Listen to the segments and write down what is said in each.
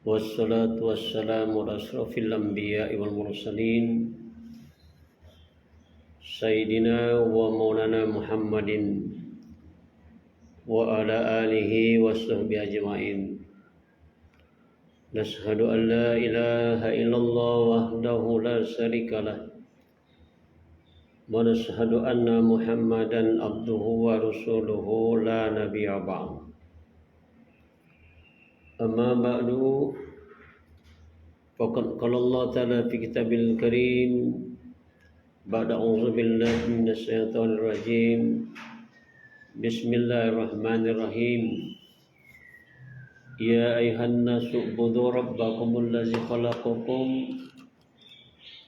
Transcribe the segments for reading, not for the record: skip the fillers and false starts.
Wassalatu wassalamu ala asrafil anbiya'i wal mursalin Sayyidina wa maulana Muhammadin wa ala alihi wa sahbihi ajma'in. Nashhadu an la ilaha illallah wahdahu la syarika lah wa nashhadu anna Muhammadan abduhu wa rasuluhu la nabiyya ba'd. Amma ba'du, faqad qala Allah ta'ala fi kitabil karim ba'da a'udzu billahi minasy syaithanir rajim. Bismillahirrahmanirrahim. Ya ayuhan nasu ubudu rabbakumul ladzi khalaqakum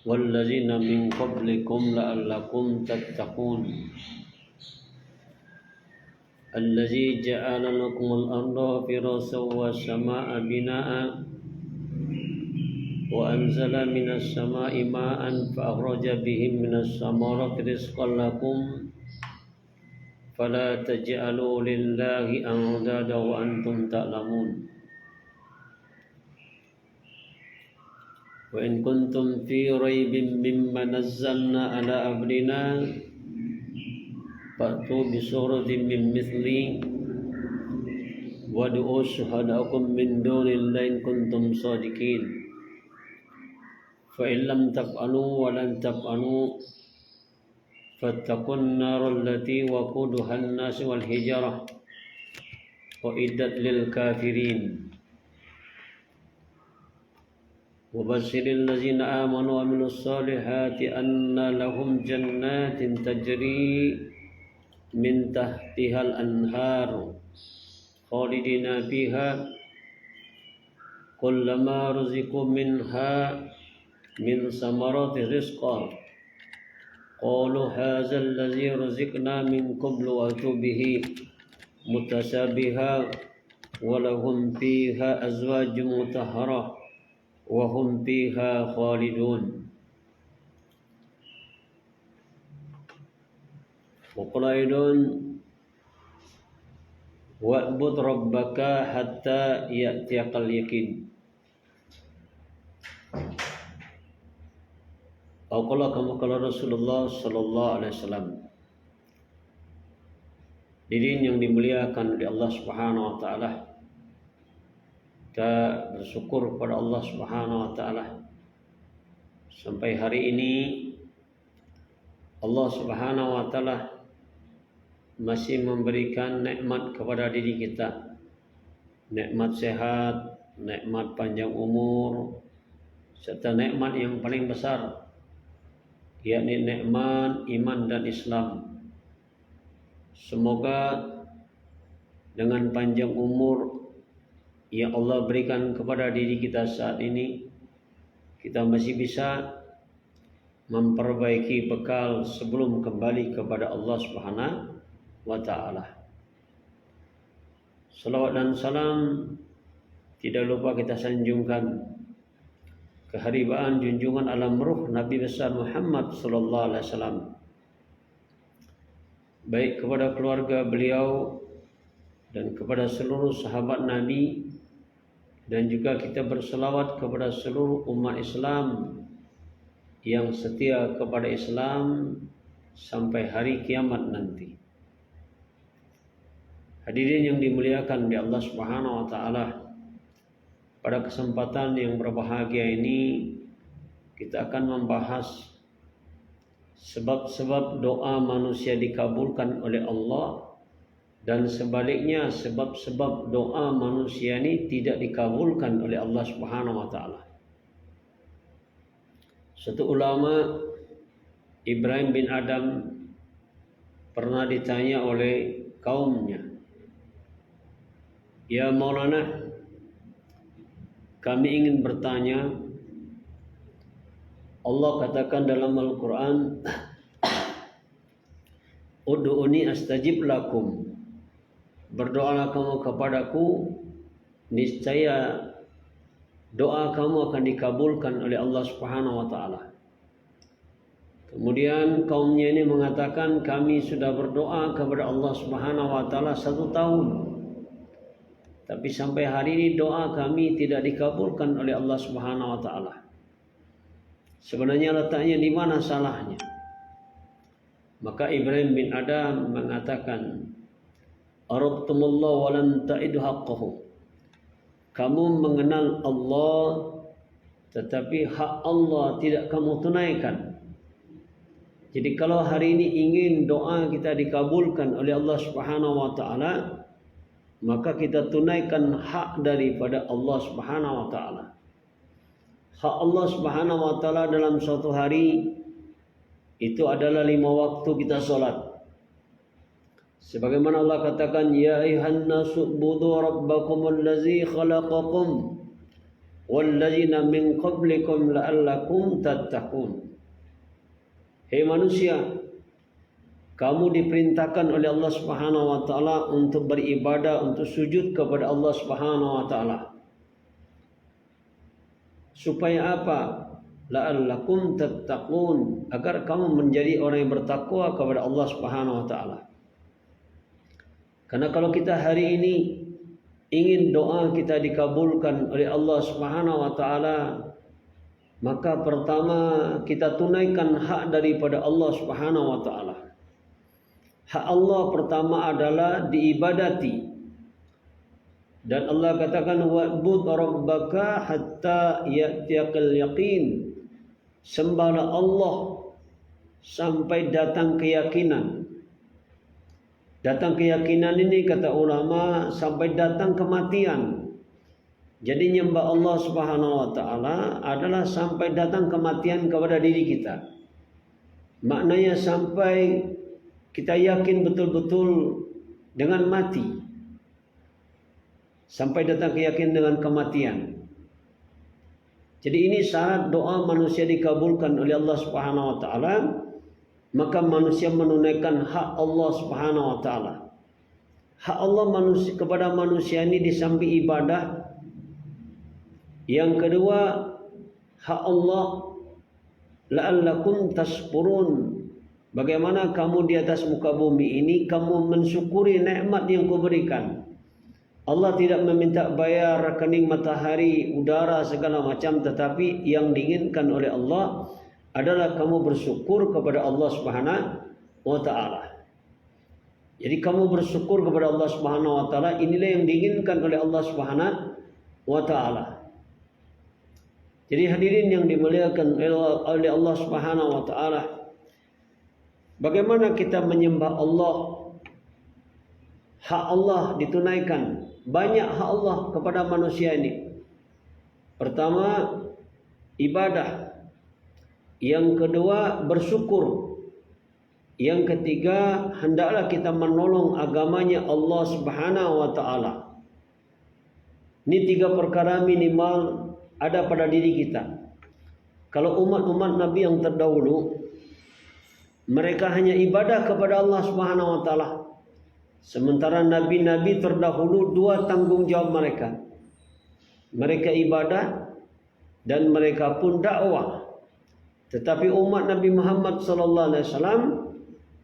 wal ladzina min qablikum la'allakum tattaqun. Allazi ja'ala lakumul arda firasyan was samaa'a binaa'a wa anzala minas samaa'i ma'an fa akhraja bihi minas samarati rizqan lakum fala taj'alu lillahi andada wa antum ta'lamun. Wa in kuntum fi raibin mimma nazzalna ala abdina fa'tu bi suratin min mithli wad'u syuhada'akum min dunillahi in kuntum shadiqin. Fa in lam taf'alu wa lan taf'alu fattaqun naral lati waquduha an-nas wal hijarah uiddat lil kafirin. Wa basyiril ladzina amanu wa amilus solihati anna lahum jannatin tajri min tahtihal anhar khalidina fiha kullama ruziqu minha min samarati rizqan qalu hadza allazi ruziqna min qablu wa atu bihi mutasabiha wa lahum fiha azwajun mutahharah wa hum fiha khalidun. Wa qala aidon wa'bud rabbaka hatta ya'tiyakal yaqin. Qala kama qala Rasulullah sallallahu alaihi wasallam. Hadirin yang dimuliakan oleh Allah Subhanahu wa taala, kita bersyukur kepada Allah Subhanahu wa taala sampai hari ini Allah Subhanahu wa taala masih memberikan nikmat kepada diri kita, nikmat sehat, nikmat panjang umur, serta nikmat yang paling besar, yakni nikmat iman dan Islam. Semoga dengan panjang umur yang Allah berikan kepada diri kita saat ini, kita masih bisa memperbaiki bekal sebelum kembali kepada Allah Subhanahu wa ta'ala. Salawat dan salam tidak lupa kita sanjungkan keharibaan junjungan alam ruh Nabi besar Muhammad sallallahu alaihi wasallam, baik kepada keluarga beliau dan kepada seluruh sahabat Nabi, dan juga kita berselawat kepada seluruh umat Islam yang setia kepada Islam sampai hari kiamat nanti. Hadirin yang dimuliakan oleh Allah Subhanahu wa taala, pada kesempatan yang berbahagia ini kita akan membahas sebab-sebab doa manusia dikabulkan oleh Allah dan sebaliknya sebab-sebab doa manusia ini tidak dikabulkan oleh Allah Subhanahu wa taala. Satu ulama, Ibrahim bin Adam, pernah ditanya oleh kaumnya, "Ya Maulana, kami ingin bertanya, Allah katakan dalam Al-Quran, Ud'uni astajib lakum, berdoalah kamu kepadaku, niscaya doa kamu akan dikabulkan oleh Allah Subhanahu wa taala." Kemudian kaumnya ini mengatakan, kami sudah berdoa kepada Allah Subhanahu wa taala 1 tahun. Tapi sampai hari ini doa kami tidak dikabulkan oleh Allah Subhanahu wa taala. Sebenarnya letaknya di mana salahnya? Maka Ibrahim bin Adam mengatakan, "Arabtumullah wa lam ta'idu haqqahu." Kamu mengenal Allah tetapi hak Allah tidak kamu tunaikan. Jadi kalau hari ini ingin doa kita dikabulkan oleh Allah Subhanahu wa taala, maka kita tunaikan hak daripada Allah Subhanahu wa taala. Hak Allah Subhanahu wa taala dalam suatu hari itu adalah 5 waktu kita solat. Sebagaimana Allah katakan, ya ayuhan nasu budu rabbakumul ladzi khalaqakum walladzina min qablikum la'allakum tattaqun. Hei manusia, kamu diperintahkan oleh Allah Subhanahu wa taala untuk beribadah, untuk sujud kepada Allah Subhanahu wa taala. Supaya apa? La'allakum tattaqun, agar kamu menjadi orang yang bertakwa kepada Allah Subhanahu wa taala. Karena kalau kita hari ini ingin doa kita dikabulkan oleh Allah Subhanahu wa taala, maka pertama kita tunaikan hak daripada Allah Subhanahu wa taala. Hak Allah pertama adalah diibadati. Dan Allah katakan, wa'bud rabbaka hatta ya'tiyakal yaqin. Sembahlah Allah sampai datang keyakinan. Datang keyakinan ini kata ulama sampai datang kematian. Jadi nyembah Allah Subhanahu wa taala adalah sampai datang kematian kepada diri kita. Maknanya sampai kita yakin betul-betul dengan mati. Sampai datang keyakinan dengan kematian. Jadi ini syarat doa manusia dikabulkan oleh Allah Subhanahu wa taala. Maka manusia menunaikan hak Allah Subhanahu wa taala. Hak Allah manusia kepada manusia ini di samping ibadah. Yang kedua, hak Allah la'allakum tashkurun. Bagaimana kamu di atas muka bumi ini kamu mensyukuri nikmat yang kuberikan. Allah tidak meminta bayar rekening matahari, udara segala macam, tetapi yang diinginkan oleh Allah adalah kamu bersyukur kepada Allah Subhanahu wa taala. Jadi kamu bersyukur kepada Allah Subhanahu wa taala, inilah yang diinginkan oleh Allah Subhanahu wa taala. Jadi hadirin yang dimuliakan oleh Allah Subhanahu wa taala, bagaimana kita menyembah Allah? Hak Allah ditunaikan. Banyak hak Allah kepada manusia ini. Pertama, ibadah. Yang kedua, bersyukur. Yang ketiga, hendaklah kita menolong agamanya Allah Subhanahu wa taala. Ini 3 perkara minimal ada pada diri kita. Kalau umat-umat Nabi yang terdahulu, mereka hanya ibadah kepada Allah Subhanahu wa taala. Sementara nabi-nabi terdahulu 2 tanggung jawab mereka. Mereka ibadah dan mereka pun dakwah. Tetapi umat Nabi Muhammad sallallahu alaihi wasallam,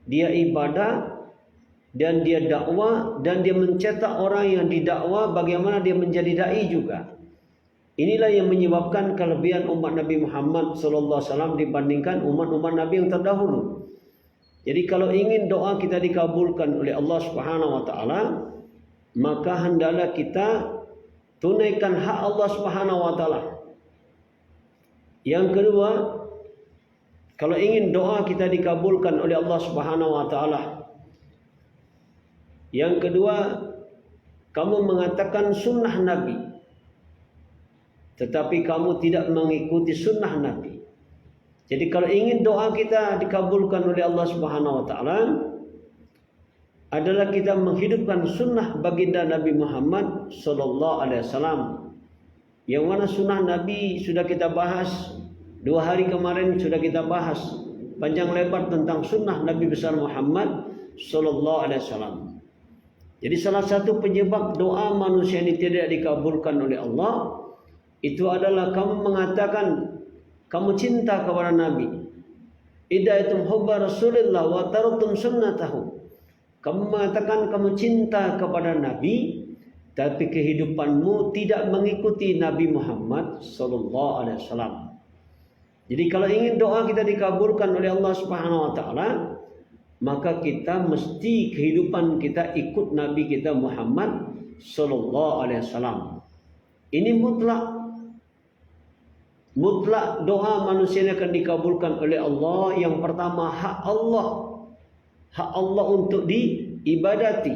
dia ibadah dan dia dakwah dan dia mencetak orang yang didakwa bagaimana dia menjadi dai juga. Inilah yang menyebabkan kelebihan umat Nabi Muhammad sallallahu alaihi wasallam dibandingkan umat-umat Nabi yang terdahulu. Jadi kalau ingin doa kita dikabulkan oleh Allah Subhanahu wa taala, maka hendaklah kita tunaikan hak Allah Subhanahu wa taala. Yang kedua, kalau ingin doa kita dikabulkan oleh Allah Subhanahu wa taala, yang kedua, kamu mengatakan sunnah Nabi, tetapi kamu tidak mengikuti sunnah Nabi. Jadi kalau ingin doa kita dikabulkan oleh Allah Subhanahu wa taala, adalah kita menghidupkan sunnah baginda Nabi Muhammad sallallahu alaihi wasallam. Yang mana sunnah Nabi sudah kita bahas 2 hari kemarin, sudah kita bahas panjang lebar tentang sunnah Nabi besar Muhammad sallallahu alaihi wasallam. Jadi salah satu penyebab doa manusia ini tidak dikabulkan oleh Allah itu adalah kamu mengatakan kamu cinta kepada Nabi. Idaitum hubba Rasulillah wa taraktum sunnatahu. Kamu mengatakan kamu cinta kepada Nabi, tapi kehidupanmu tidak mengikuti Nabi Muhammad sallallahu alaihi wasallam. Jadi kalau ingin doa kita dikabulkan oleh Allah Subhanahu wa taala, maka kita mesti kehidupan kita ikut Nabi kita Muhammad sallallahu alaihi wasallam. Ini mutlak doa manusia ini akan dikabulkan oleh Allah. Yang pertama, hak Allah untuk diibadati.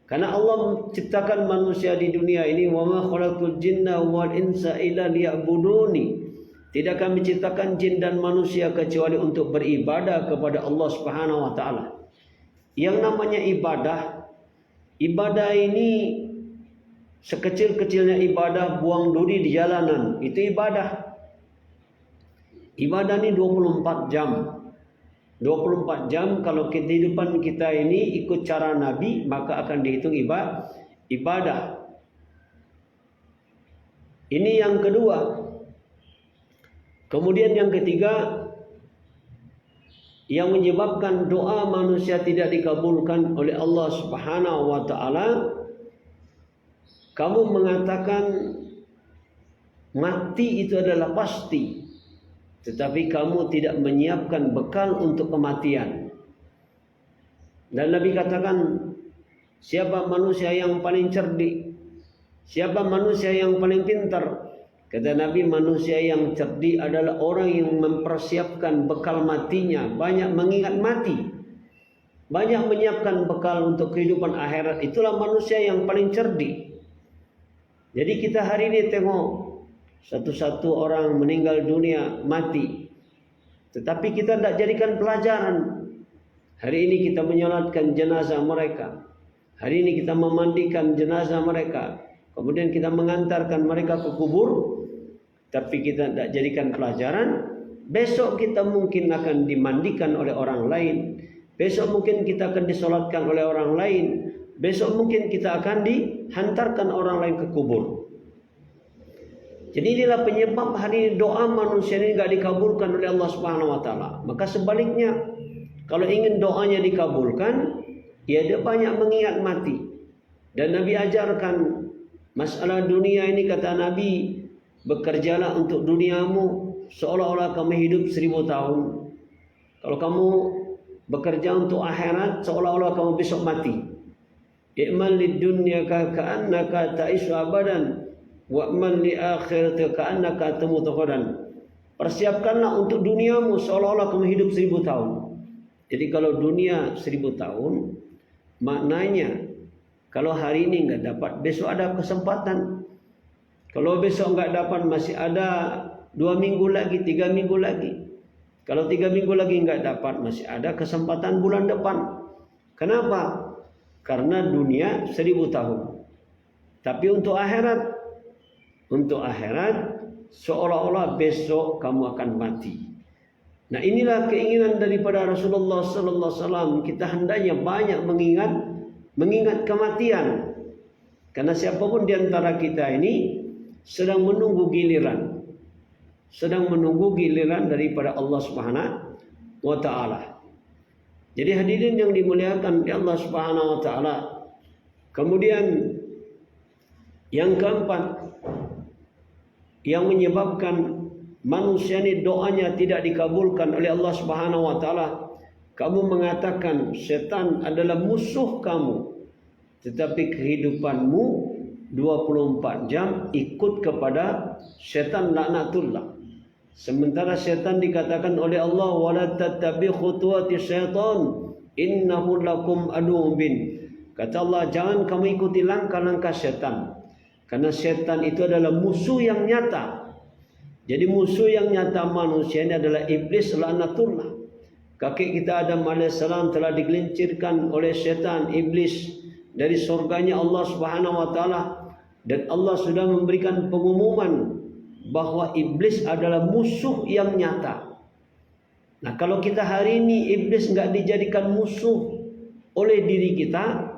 Karena Allah menciptakan manusia di dunia ini, wa ma khalaqtul jinna wal insa illa liya'buduni. Tidak kami ciptakan jin dan manusia kecuali untuk beribadah kepada Allah Subhanahu wa taala. Yang namanya ibadah ini sekecil-kecilnya ibadah buang duri di jalanan, itu ibadah. Ibadah ini 24 jam. 24 jam kalau kehidupan kita ini ikut cara Nabi, maka akan dihitung ibadah. Ini yang kedua. Kemudian yang ketiga, yang menyebabkan doa manusia tidak dikabulkan oleh Allah Subhanahu wa taala, kamu mengatakan mati itu adalah pasti, tetapi kamu tidak menyiapkan bekal untuk kematian. Dan Nabi katakan, siapa manusia yang paling cerdik? Siapa manusia yang paling pintar? Kata Nabi, manusia yang cerdik adalah orang yang mempersiapkan bekal matinya, banyak mengingat mati, banyak menyiapkan bekal untuk kehidupan akhirat. Itulah manusia yang paling cerdik. Jadi kita hari ini tengok satu-satu orang meninggal dunia, mati, tetapi kita tidak jadikan pelajaran. Hari ini kita menyolatkan jenazah mereka, hari ini kita memandikan jenazah mereka, kemudian kita mengantarkan mereka ke kubur, tapi kita tidak jadikan pelajaran. Besok kita mungkin akan dimandikan oleh orang lain, besok mungkin kita akan disolatkan oleh orang lain, besok mungkin kita akan dihantarkan orang lain ke kubur. Jadi inilah penyebab hari ini doa manusia ini tidak dikabulkan oleh Allah Subhanahu wa taala. Maka sebaliknya, kalau ingin doanya dikabulkan, ya dia banyak mengingat mati. Dan Nabi ajarkan masalah dunia ini, kata Nabi, bekerjalah untuk duniamu seolah-olah kamu hidup 1000 tahun. Kalau kamu bekerja untuk akhirat, seolah-olah kamu besok mati. I'mal lid dunya ka'annaka ta'ishu abadan wa'mal li akhirati ka'annaka tamutu ghadan. Persiapkanlah untuk duniamu seolah-olah kamu hidup 1000 tahun. Jadi kalau dunia 1000 tahun, maknanya kalau hari ini enggak dapat, besok ada kesempatan. Kalau besok enggak dapat, masih ada 2 minggu lagi, 3 minggu lagi. Kalau 3 minggu lagi enggak dapat, masih ada kesempatan bulan depan. Kenapa? Karena dunia 1000 tahun. Tapi untuk akhirat seolah-olah besok kamu akan mati. Nah, inilah keinginan daripada Rasulullah sallallahu alaihi wasallam. Kita hendaknya banyak mengingat kematian. Karena siapapun di antara kita ini sedang menunggu giliran daripada Allah Subhanahu wa taala. Jadi hadirin yang dimuliakan di Allah Subhanahu wa taala. Kemudian yang keempat, yang menyebabkan manusia ini doanya tidak dikabulkan oleh Allah Subhanahu wa taala, kamu mengatakan setan adalah musuh kamu, tetapi kehidupanmu 24 jam ikut kepada setan, laknatullah. Sementara setan dikatakan oleh Allah, wala tattabi khutuwati syaitan innahu lakum aduwwun bin. Kata Allah, jangan kamu ikuti langkah-langkah setan, karena setan itu adalah musuh yang nyata. Jadi musuh yang nyata manusia ini adalah iblis, laknatullah. Kakek kita Adam alaihissalam telah digelincirkan oleh setan, iblis, dari surganya Allah Subhanahu wa taala, dan Allah sudah memberikan pengumuman bahwa iblis adalah musuh yang nyata. Nah, kalau kita hari ini iblis enggak dijadikan musuh oleh diri kita,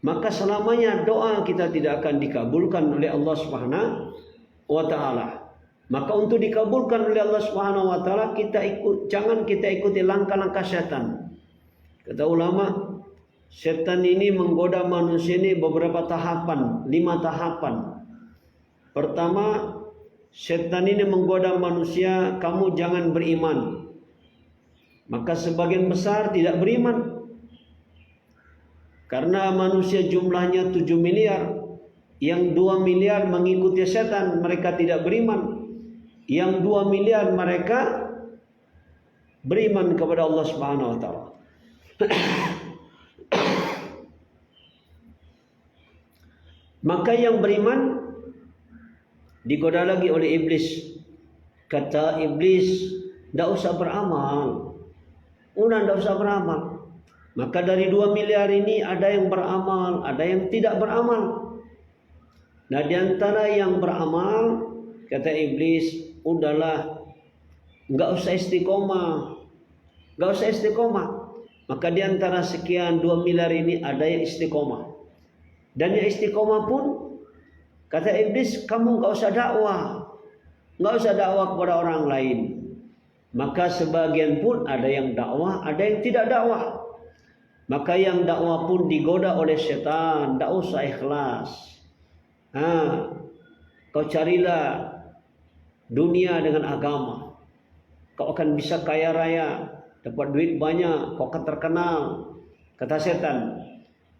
maka selamanya doa kita tidak akan dikabulkan oleh Allah Subhanahu wa taala. Maka untuk dikabulkan oleh Allah Subhanahu wa taala, jangan kita ikuti langkah-langkah setan. Kata ulama, setan ini menggoda manusia ini beberapa tahapan, 5 tahapan. Pertama, setan ini menggoda manusia, kamu jangan beriman. Maka sebagian besar tidak beriman. Karena manusia jumlahnya 7 miliar. Yang 2 miliar mengikuti setan, mereka tidak beriman. Yang 2 miliar mereka beriman kepada Allah Subhanahu wa taala. Maka yang beriman digoda lagi oleh iblis. Kata iblis, tidak usah beramal. Udah tidak usah beramal. Maka dari 2 miliar ini ada yang beramal, ada yang tidak beramal. Nah, di antara yang beramal, kata iblis, udahlah, enggak usah istiqomah. Enggak usah istiqomah. Maka di antara sekian 2 miliar ini ada yang istiqomah. Dan yang istiqomah pun, kata iblis, kamu enggak usah dakwah. Enggak usah dakwah kepada orang lain. Maka sebagian pun ada yang dakwah, ada yang tidak dakwah. Maka yang dakwah pun digoda oleh setan, tidak usah ikhlas. Kau carilah dunia dengan agama. Kau akan bisa kaya raya, dapat duit banyak, kau akan terkenal, kata setan.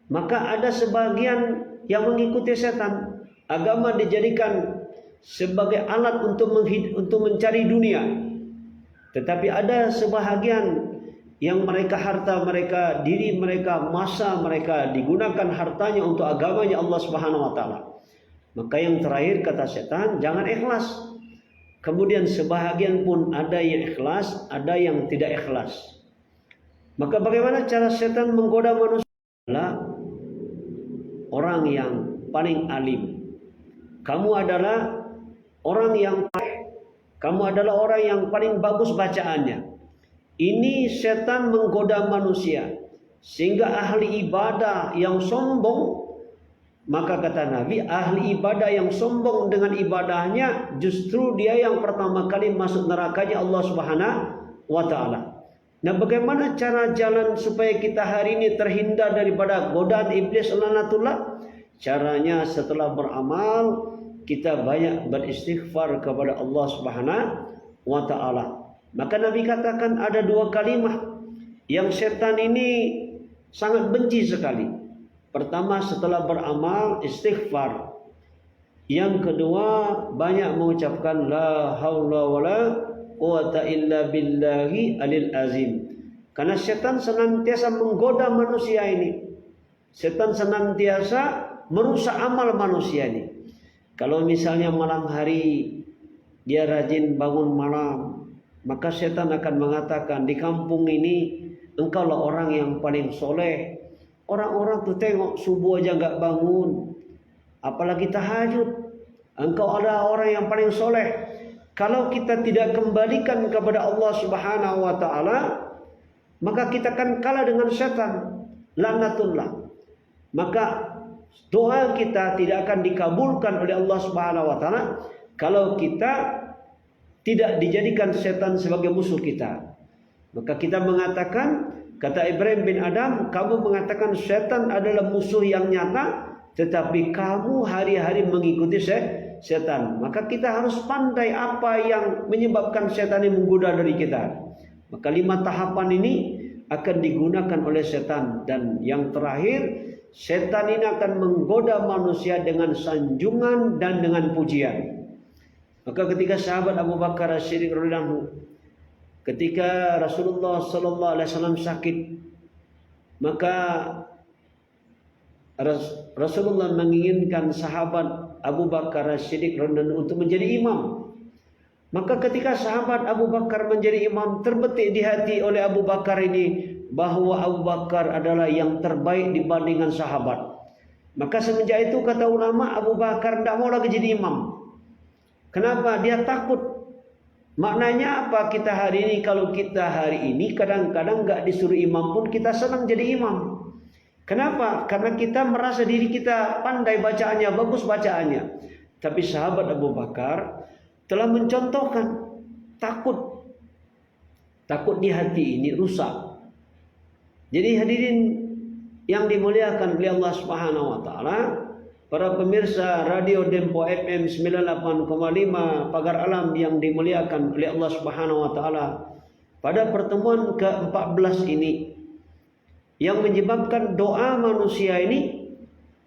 Maka ada sebagian yang mengikuti setan. Agama dijadikan sebagai alat untuk mencari dunia. Tetapi ada sebahagian yang mereka harta mereka, diri mereka, masa mereka digunakan hartanya untuk agamanya Allah Subhanahu wa taala. Maka yang terakhir kata setan, jangan ikhlas. Kemudian sebahagian pun ada yang ikhlas, ada yang tidak ikhlas. Maka bagaimana cara setan menggoda manusia? Adalah orang yang paling alim. Kamu adalah orang yang kamu adalah orang yang paling bagus bacaannya. Ini setan menggoda manusia sehingga ahli ibadah yang sombong, maka kata Nabi, ahli ibadah yang sombong dengan ibadahnya justru dia yang pertama kali masuk nerakanya Allah Subhanahu wa taala. Nah, bagaimana cara jalan supaya kita hari ini terhindar daripada godaan iblis laknatullah? Caranya setelah beramal kita banyak beristighfar kepada Allah Subhanahu wa taala. Maka Nabi katakan ada 2 kalimat yang setan ini sangat benci sekali. Pertama, setelah beramal istighfar. Yang kedua, banyak mengucapkan la haula wala quwata illa billahi alil azim. Karena setan senantiasa menggoda manusia ini. Setan senantiasa merusak amal manusia ini. Kalau misalnya malam hari dia rajin bangun malam, maka setan akan mengatakan, di kampung ini engkaulah orang yang paling soleh. Orang-orang tuh tengok subuh aja nggak bangun, apalagi tahajud. Engkau adalah orang yang paling soleh. Kalau kita tidak kembalikan kepada Allah Subhanahu wa taala, maka kita akan kalah dengan setan, laknatullah. Maka doa kita tidak akan dikabulkan oleh Allah Subhanahu wa taala kalau kita tidak dijadikan setan sebagai musuh kita. Maka kita mengatakan, kata Ibrahim bin Adam, kamu mengatakan setan adalah musuh yang nyata, tetapi kamu hari-hari mengikuti setan. Maka kita harus pandai apa yang menyebabkan setan ini menggoda dari kita. Maka 5 tahapan ini akan digunakan oleh setan. Dan yang terakhir, setan ini akan menggoda manusia dengan sanjungan dan dengan pujian. Maka ketika sahabat Abu Bakar As-Siddiq radhiyallahu anhu, ketika Rasulullah sallallahu alaihi wasallam sakit, maka Rasulullah menginginkan sahabat Abu Bakar As-Siddiq radhiyallahu anhu untuk menjadi imam. Maka ketika sahabat Abu Bakar menjadi imam, terbetik di hati oleh Abu Bakar ini bahwa Abu Bakar adalah yang terbaik dibandingkan sahabat. Maka semenjak itu kata ulama, Abu Bakar tidak mau lagi jadi imam. Kenapa? Dia takut. Maknanya apa kita hari ini? Kalau kita hari ini kadang-kadang nggak disuruh imam pun kita senang jadi imam. Kenapa? Karena kita merasa diri kita pandai bacaannya, bagus bacaannya. Tapi sahabat Abu Bakar telah mencontohkan takut di hati ini rusak. Jadi hadirin yang dimuliakan oleh Allah Subhanahu wa taala, para pemirsa Radio Dempo FM 98,5 Pagar Alam yang dimuliakan oleh Allah Subhanahu wa taala, pada pertemuan ke-14 ini yang menyebabkan doa manusia ini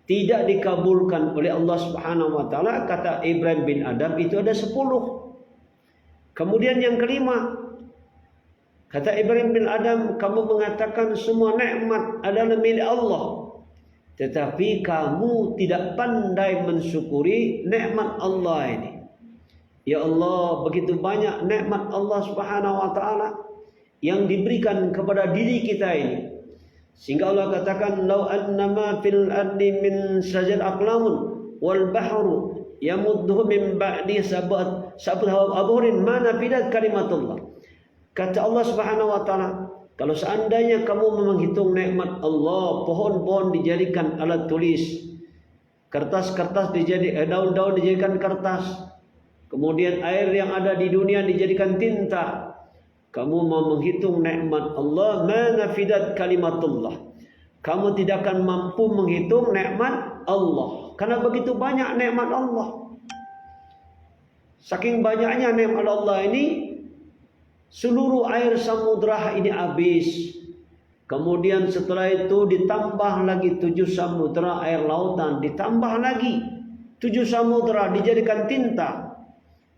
tidak dikabulkan oleh Allah Subhanahu wa taala, kata Ibrahim bin Adam, itu ada 10. Kemudian yang kelima, kata Ibrahim bin Adam, kamu mengatakan semua nikmat adalah milik Allah, tetapi kamu tidak pandai mensyukuri nikmat Allah ini. Ya Allah, begitu banyak nikmat Allah Subhanahu wa taala yang diberikan kepada diri kita ini, sehingga Allah katakan, "Lau annama fil ardi min sajar aqlamun wal bahru yamudduhu min ba'di sab'at abhurin ma nafidat kalimatullah." Kata Allah Subhanahu wa taala, kalau seandainya kamu menghitung nikmat Allah, pohon-pohon dijadikan alat tulis, kertas-kertas daun-daun dijadikan kertas, kemudian air yang ada di dunia dijadikan tinta, kamu mau menghitung nikmat Allah, ma nafidat kalimatullah, kamu tidak akan mampu menghitung nikmat Allah, karena begitu banyak nikmat Allah. Saking banyaknya nikmat Allah ini, seluruh air samudra ini habis. Kemudian setelah itu ditambah lagi 7 samudra air lautan, ditambah lagi 7 samudra dijadikan tinta.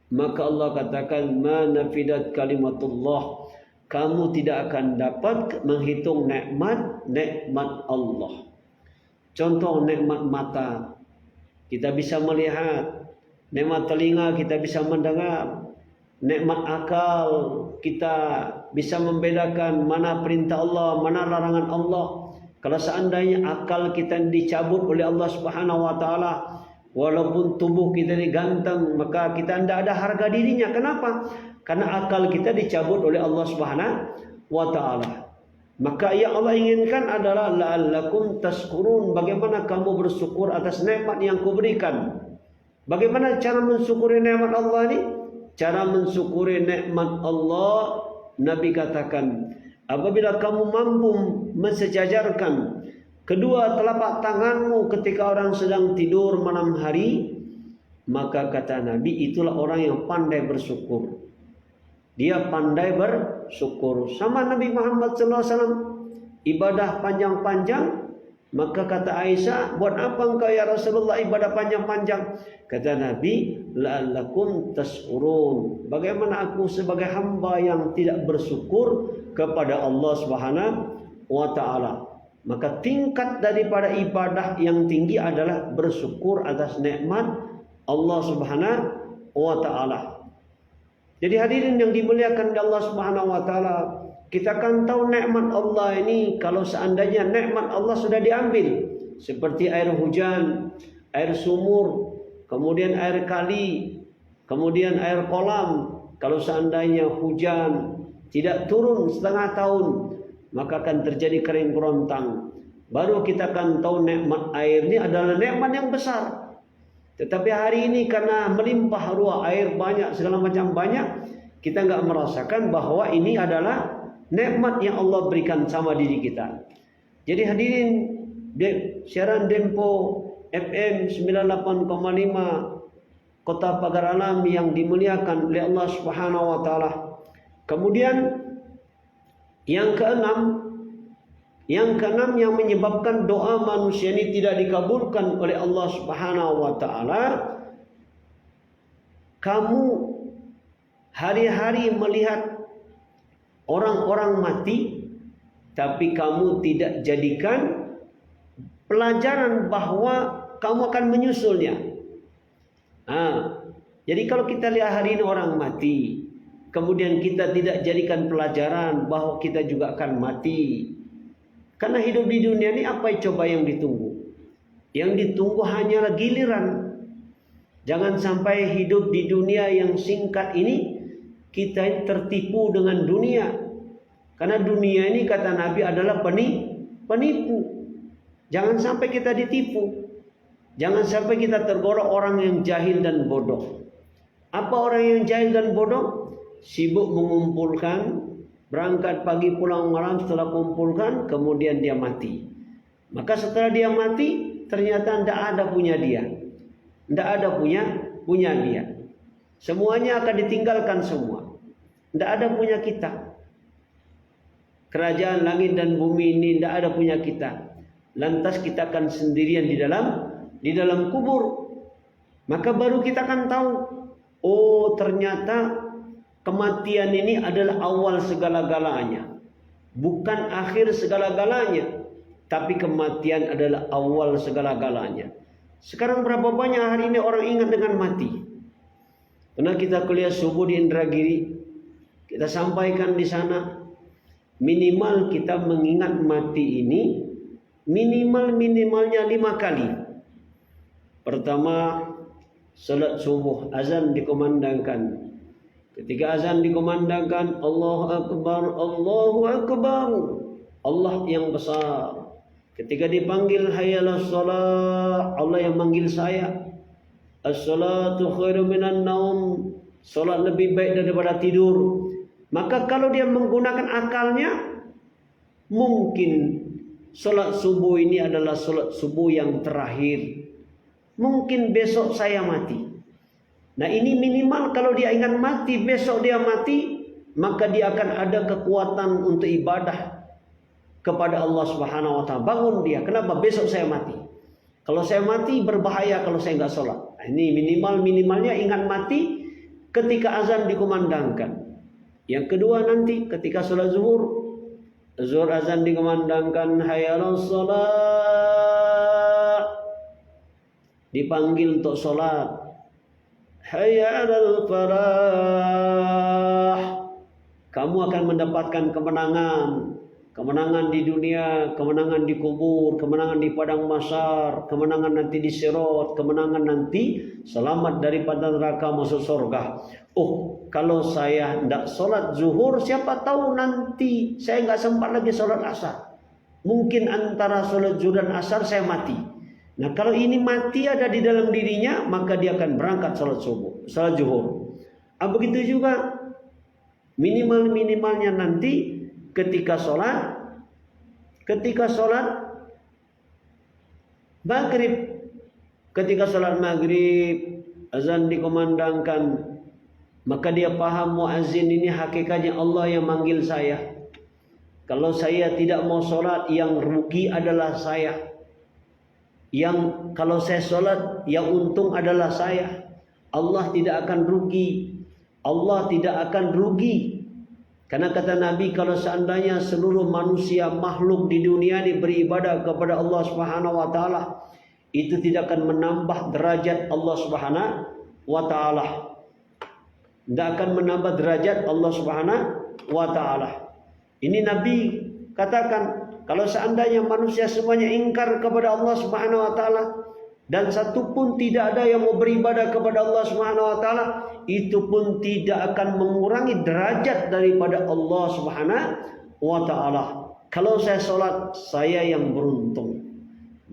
Maka Allah katakan, ma nafidat kalimatullah, kamu tidak akan dapat menghitung nikmat Allah. Contoh nikmat mata, kita bisa melihat, nikmat telinga kita bisa mendengar, nikmat akal, kita bisa membedakan mana perintah Allah, mana larangan Allah. Kalau seandainya akal kita dicabut oleh Allah Subhanahu wa taala, walaupun tubuh kita ini ganteng, maka kita tidak ada harga dirinya. Kenapa? Karena akal kita dicabut oleh Allah Subhanahu wa taala. Maka yang Allah inginkan adalah la'allakum tashkurun, bagaimana kamu bersyukur atas nikmat yang kuberikan. Bagaimana cara mensyukuri nikmat Allah ini? Cara mensyukuri nikmat Allah, Nabi katakan, apabila kamu mampu mensejajarkan kedua telapak tanganmu ketika orang sedang tidur malam hari, maka kata Nabi, itulah orang yang pandai bersyukur. Dia pandai bersyukur. Sama Nabi Muhammad SAW, ibadah panjang-panjang. Maka kata Aisyah, buat apa engkau ya Rasulullah ibadah panjang-panjang? Kata Nabi, la'allakum tashkurun, bagaimana aku sebagai hamba yang tidak bersyukur kepada Allah Subhanahu wa taala. Maka tingkat daripada ibadah yang tinggi adalah bersyukur atas nikmat Allah Subhanahu wa taala. Jadi hadirin yang dimuliakan oleh Allah Subhanahu wa taala, kita akan tahu nikmat Allah ini kalau seandainya nikmat Allah sudah diambil, seperti air hujan, air sumur, kemudian air kali, kemudian air kolam. Kalau seandainya hujan tidak turun setengah tahun, maka akan terjadi kering kerontang. Baru kita akan tahu nikmat air ini adalah nikmat yang besar. Tetapi hari ini karena melimpah ruah air banyak, segala macam banyak, kita nggak merasakan bahwa ini adalah nikmat yang Allah berikan sama diri kita. Jadi hadirin siaran Dempo FM 98,5 Kota Pagar Alam yang dimuliakan oleh Allah Subhanahu wa taala. Kemudian yang keenam yang menyebabkan doa manusia ini tidak dikabulkan oleh Allah Subhanahu wa taala, kamu hari-hari melihat orang-orang mati, tapi kamu tidak jadikan pelajaran bahwa kamu akan menyusulnya. Jadi kalau kita lihat hari ini orang mati, kemudian kita tidak jadikan pelajaran bahwa kita juga akan mati. Karena hidup di dunia ini apa coba yang ditunggu? Yang ditunggu hanyalah giliran. Jangan sampai hidup di dunia yang singkat ini kita tertipu dengan dunia. Karena dunia ini kata Nabi adalah penipu. Jangan sampai kita ditipu. Jangan sampai kita tergolong orang yang jahil dan bodoh. Apa orang yang jahil dan bodoh? Sibuk mengumpulkan, berangkat pagi pulang malam, setelah kumpulkan kemudian dia mati. Maka setelah dia mati, ternyata tidak ada punya dia. Tidak ada punya dia. Semuanya akan ditinggalkan semua. Tidak ada punya kita. Kerajaan langit dan bumi ini tidak ada punya kita. Lantas kita akan sendirian di dalam kubur. Maka baru kita akan tahu, oh ternyata kematian ini adalah awal segala-galanya. Bukan akhir segala-galanya. Tapi kematian adalah awal segala-galanya. Sekarang berapa banyak hari ini orang ingat dengan mati. Pernah kita kuliah subuh di Indragiri. Kita sampaikan di sana. Minimal kita mengingat mati ini. Minimalnya 5 kali. Pertama, salat subuh, azan dikumandangkan. Ketika azan dikumandangkan, Allahu Akbar, Allahu Akbar. Allah yang besar. Ketika dipanggil hayyalas shalah, Allah yang manggil saya. As-salatu khairu minan naum. Salat lebih baik daripada tidur. Maka kalau dia menggunakan akalnya, mungkin salat subuh ini adalah salat subuh yang terakhir. Mungkin besok saya mati. Nah ini minimal kalau dia ingat mati, besok dia mati, maka dia akan ada kekuatan untuk ibadah kepada Allah Subhanahu wa taala. Bangun dia. Kenapa? Besok saya mati. Kalau saya mati berbahaya kalau saya enggak sholat. Ini minimalnya ingat mati ketika azan dikumandangkan. Yang kedua nanti ketika sholat zuhur. Zuhur azan dikumandangkan, hayyalas shalah. Dipanggil untuk sholat. Hayyalal falah. Kamu akan mendapatkan kemenangan. Kemenangan di dunia, kemenangan di kubur, kemenangan di padang mahsyar, kemenangan nanti di sirat, kemenangan nanti selamat daripada neraka masuk surga. Oh, kalau saya tidak sholat zuhur, siapa tahu nanti saya nggak sempat lagi sholat asar. Mungkin antara sholat zuhur dan asar saya mati. Nah, kalau ini mati ada di dalam dirinya, maka dia akan berangkat sholat zuhur. Begitu juga minimalnya nanti ketika sholat maghrib, azan dikumandangkan, maka dia paham muazzin ini hakikatnya Allah yang manggil saya. Kalau saya tidak mau sholat, yang rugi adalah saya. Kalau saya sholat, yang untung adalah saya. Allah tidak akan rugi. Karena kata Nabi, kalau seandainya seluruh manusia makhluk di dunia ini beribadah kepada Allah Subhanahu wa taala, itu tidak akan menambah derajat Allah Subhanahu wa taala. Tidak akan menambah derajat Allah Subhanahu wa taala. Ini Nabi katakan, kalau seandainya manusia semuanya ingkar kepada Allah Subhanahu wa taala dan satu pun tidak ada yang mau beribadah kepada Allah Subhanahu wa taala, itu pun tidak akan mengurangi derajat daripada Allah Subhanahu wa taala. Kalau saya sholat, saya yang beruntung.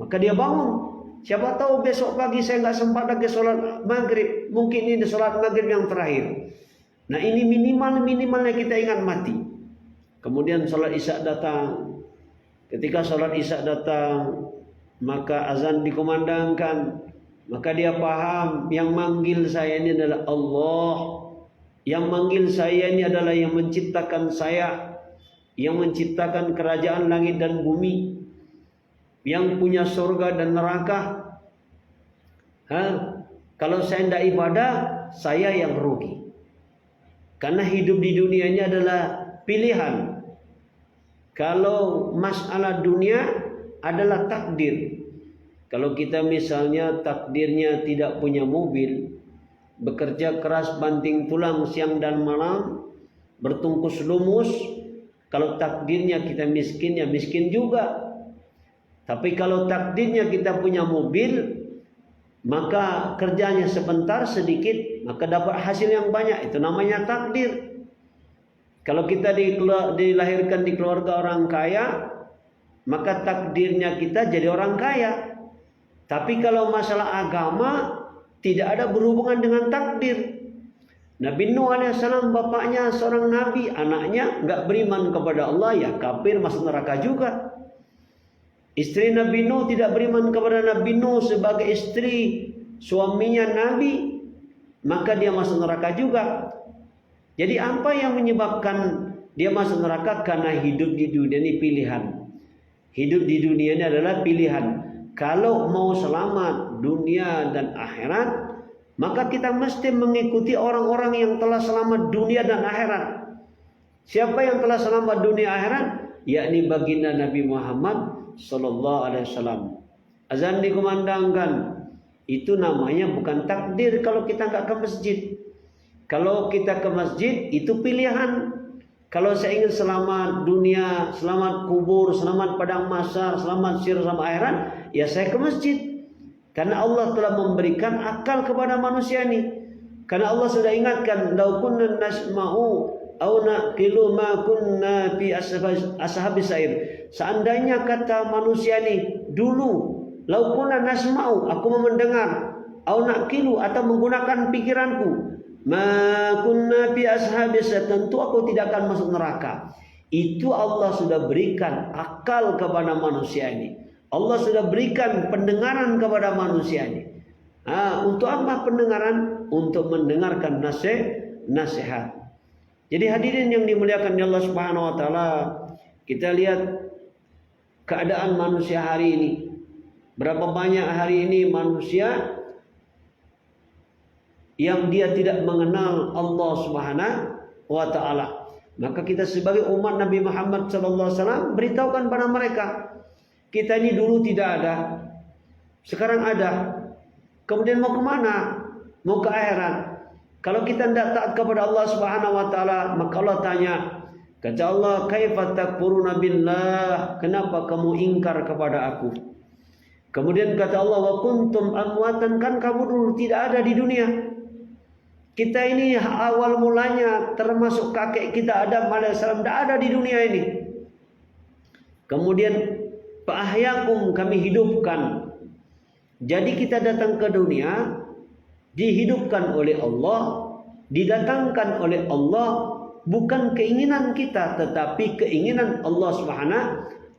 Maka dia bangun. Siapa tahu besok pagi saya nggak sempat lagi sholat maghrib. Mungkin ini sholat maghrib yang terakhir. Nah ini minimalnya kita ingat mati. Kemudian sholat isya datang. Ketika sholat isya datang, maka azan dikumandangkan. Maka dia paham yang manggil saya ini adalah Allah. Yang manggil saya ini adalah yang menciptakan saya. Yang menciptakan kerajaan langit dan bumi. Yang punya surga dan neraka. Kalau saya tidak ibadah, saya yang rugi. Karena hidup di dunia ini adalah pilihan. Kalau masalah dunia adalah takdir. Kalau kita misalnya takdirnya tidak punya mobil, bekerja keras banting tulang siang dan malam, bertungkus lumus, kalau takdirnya kita miskin, ya miskin juga. Tapi kalau takdirnya kita punya mobil, maka kerjanya sebentar sedikit, maka dapat hasil yang banyak. Itu namanya takdir. Kalau kita dilahirkan di keluarga orang kaya, maka takdirnya kita jadi orang kaya. Tapi kalau masalah agama tidak ada berhubungan dengan takdir. Nabi Nuh alaihissalam bapaknya seorang nabi, anaknya enggak beriman kepada Allah, ya kafir masuk neraka juga. Istri Nabi Nuh tidak beriman kepada Nabi Nuh sebagai istri suaminya Nabi, maka dia masuk neraka juga. Jadi apa yang menyebabkan dia masuk neraka? Karena hidup di dunia ini pilihan. Hidup di dunia ini adalah pilihan. Kalau mau selamat dunia dan akhirat, maka kita mesti mengikuti orang-orang yang telah selamat dunia dan akhirat. Siapa yang telah selamat dunia akhirat? Yakni baginda Nabi Muhammad sallallahu alaihi wasallam. Azan dikumandangkan. Itu namanya bukan takdir kalau kita nggak ke masjid. Kalau kita ke masjid itu pilihan. Kalau saya ingin selamat dunia, selamat kubur, selamat padang mahsyar, selamat sir sama akhirat, ya saya ke masjid. Karena Allah telah memberikan akal kepada manusia ini. Karena Allah sudah ingatkan, "Lau kunna nasma'u au naqilu ma kunna fi ashabis sa'ir." Seandainya kata manusia ini dulu, "Lau kunna nasma'u," aku mau mendengar, "au naqilu," atau menggunakan pikiranku, "ma kunna fi ashabis sa'ir," tentu aku tidak akan masuk neraka. Itu Allah sudah berikan akal kepada manusia ini. Allah sudah berikan pendengaran kepada manusia ini. Untuk apa pendengaran? Untuk mendengarkan nasihat. Jadi hadirin yang dimuliakan Allah Subhanahu wa taala, kita lihat keadaan manusia hari ini. Berapa banyak hari ini manusia yang dia tidak mengenal Allah Subhanahu wa taala. Maka kita sebagai umat Nabi Muhammad sallallahu alaihi wasallam beritahukan pada mereka, kita ini dulu tidak ada, sekarang ada. Kemudian mau kemana? Mau ke akhirat. Kalau kita tidak taat kepada Allah Subhanahu wa taala, maka Allah tanya, kata Allah, "Kaifa takfuruna billah?" Kenapa kamu ingkar kepada aku? Kemudian kata Allah, "Wa kuntum amwatan," kan kamu dulu tidak ada di dunia. Kita ini awal mulanya termasuk kakek kita Adam alaihissalam tidak ada di dunia ini. Kemudian fa'ahyakum, kami hidupkan. Jadi kita datang ke dunia dihidupkan oleh Allah, didatangkan oleh Allah, bukan keinginan kita tetapi keinginan Allah Subhanahu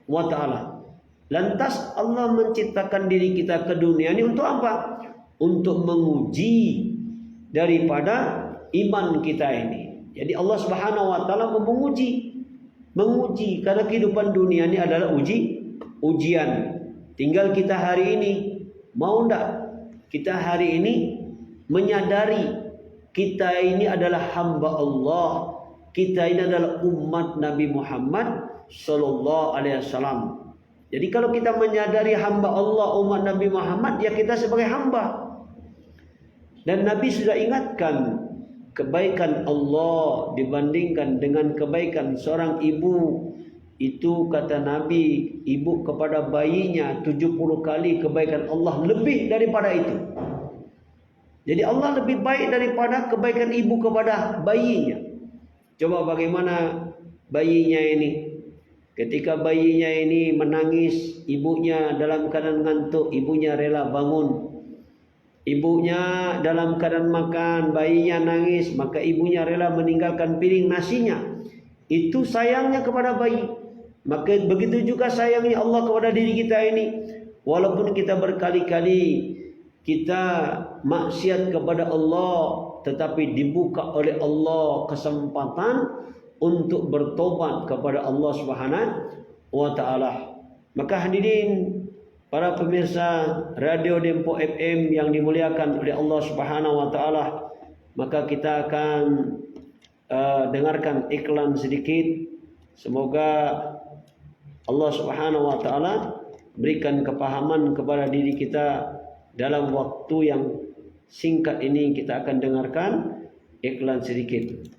wa taala. Lantas Allah menciptakan diri kita ke dunia ini untuk apa? Untuk menguji daripada iman kita ini. Jadi Allah Subhanahu wa taala menguji karena kehidupan dunia ini adalah ujian. Tinggal kita hari ini mau ndak kita hari ini menyadari kita ini adalah hamba Allah, kita ini adalah umat Nabi Muhammad sallallahu alaihi wasallam. Jadi kalau kita menyadari hamba Allah, umat Nabi Muhammad, ya kita sebagai hamba. Dan Nabi sudah ingatkan kebaikan Allah dibandingkan dengan kebaikan seorang ibu. Itu kata Nabi, ibu kepada bayinya 70 kali kebaikan Allah lebih daripada itu. Jadi Allah lebih baik daripada kebaikan ibu kepada bayinya. Coba bagaimana bayinya ini. Ketika bayinya ini menangis, ibunya dalam keadaan ngantuk, ibunya rela bangun. Ibunya dalam keadaan makan, bayinya nangis, maka ibunya rela meninggalkan piring nasinya. Itu sayangnya kepada bayi. Maka begitu juga sayangnya Allah kepada diri kita ini. Walaupun kita berkali-kali kita maksiat kepada Allah, tetapi dibuka oleh Allah kesempatan untuk bertobat kepada Allah Subhanahu wa taala. Maka hadirin para pemirsa Radio Dempo FM yang dimuliakan oleh Allah Subhanahu wa taala, maka kita akan dengarkan iklan sedikit. Semoga Allah Subhanahu wa taala berikan kepahaman kepada diri kita. Dalam waktu yang singkat ini kita akan dengarkan iklan sedikit.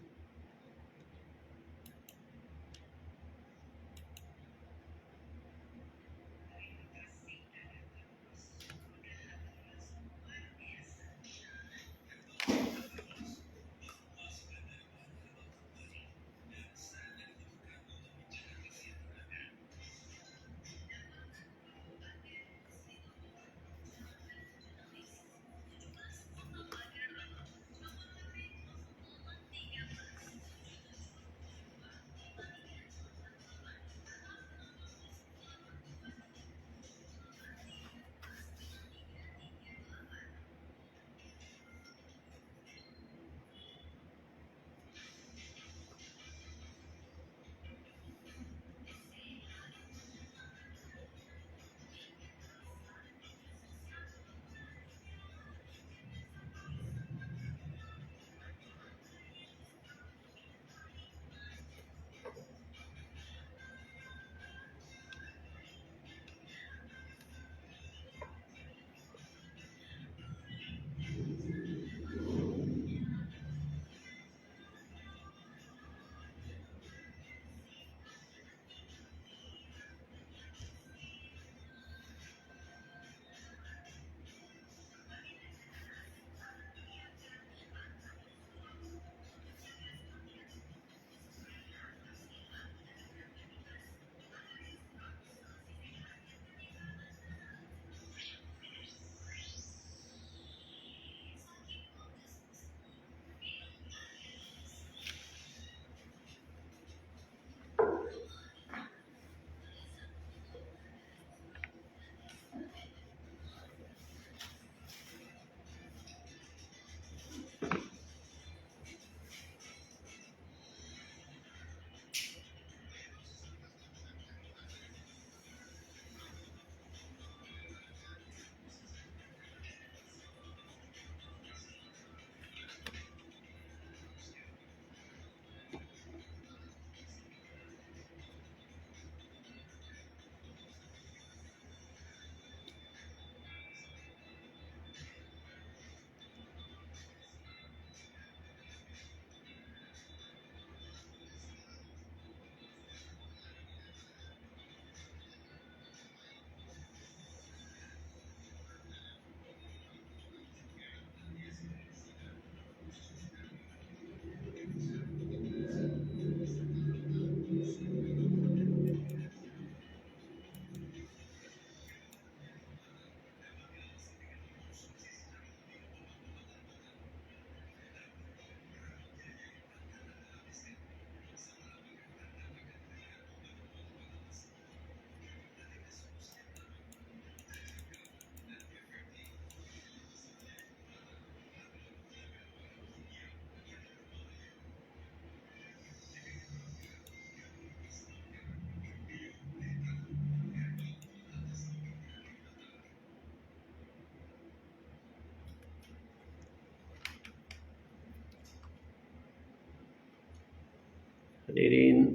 Hadirin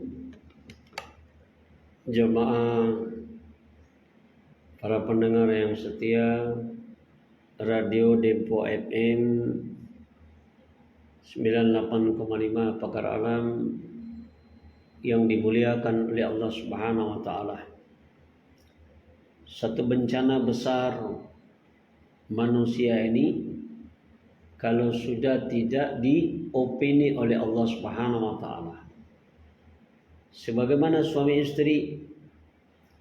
jemaah, para pendengar yang setia Radio Dempo FM 98,5 Pakar Alam yang dimuliakan oleh Allah Subhanahu wa taala. Satu bencana besar manusia ini kalau sudah tidak diopini oleh Allah Subhanahu wa taala. Sebagaimana suami istri,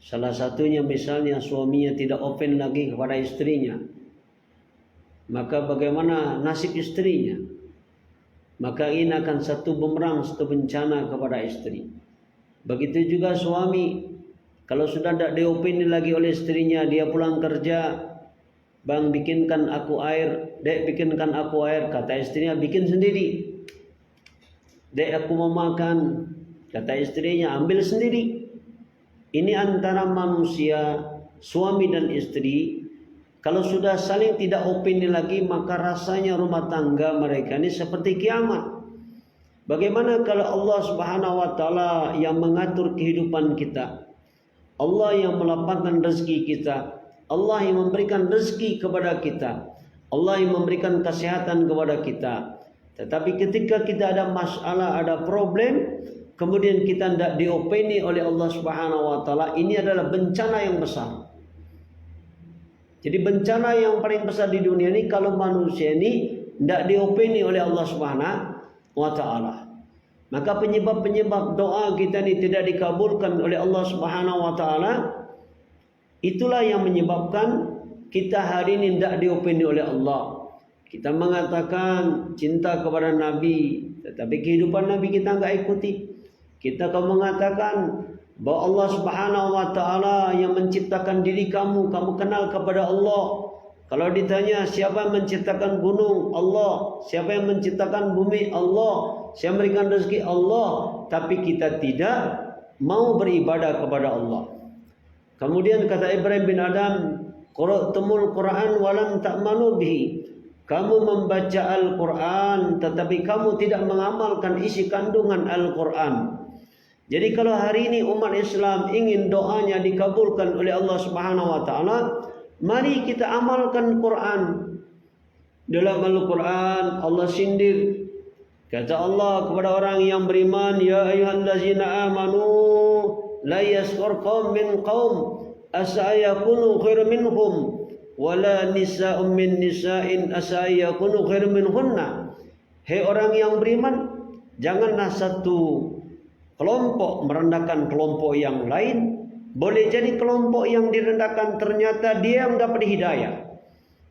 salah satunya misalnya suaminya tidak open lagi kepada istrinya, maka bagaimana nasib istrinya? Maka ini akan satu bumerang, satu bencana kepada istri. Begitu juga suami, kalau sudah tidak diopini lagi oleh istrinya, dia pulang kerja, bang bikinkan aku air, dek bikinkan aku air, kata istrinya bikin sendiri. Dek aku mau makan, kata istrinya ambil sendiri. Ini antara manusia, suami dan istri. Kalau sudah saling tidak opini lagi, maka rasanya rumah tangga mereka ini seperti kiamat. Bagaimana kalau Allah Subhanahu wa taala yang mengatur kehidupan kita, Allah yang melapangkan rezeki kita, Allah yang memberikan rezeki kepada kita, Allah yang memberikan kesehatan kepada kita. Tetapi ketika kita ada masalah, ada problem, kemudian kita tidak diopeni oleh Allah Subhanahu wa taala, ini adalah bencana yang besar. Jadi bencana yang paling besar di dunia ini kalau manusia ini tidak diopeni oleh Allah Subhanahu wa taala. Maka penyebab-penyebab doa kita ini tidak dikabulkan oleh Allah Subhanahu wa taala, itulah yang menyebabkan kita hari ini tidak diopeni oleh Allah. Kita mengatakan cinta kepada Nabi, tetapi kehidupan Nabi kita enggak ikuti. Kita akan mengatakan bahwa Allah Subhanahu wa taala yang menciptakan diri kamu, kamu kenal kepada Allah. Kalau ditanya siapa yang menciptakan gunung? Allah. Siapa yang menciptakan bumi? Allah. Siapa yang memberikan rezeki? Allah. Tapi kita tidak mau beribadah kepada Allah. Kemudian kata Ibrahim bin Adam, qara'tumul Qur'an wa lam ta'malu bihi. Kamu membaca Al-Qur'an tetapi kamu tidak mengamalkan isi kandungan Al-Qur'an. Jadi kalau hari ini umat Islam ingin doanya dikabulkan oleh Allah Subhanahu wa taala, mari kita amalkan Quran. Dalam Al-Quran Allah sindir. Kata Allah kepada orang yang beriman, ya ayyuhallazina amanu la yaskhar qaum min qaum asa yakunu khairan minhum wala nisa'un min nisa'in asa yakunu khairan minhunna. Hei orang yang beriman, janganlah satu kelompok merendahkan kelompok yang lain. Boleh jadi kelompok yang direndahkan ternyata dia yang dapat hidayah.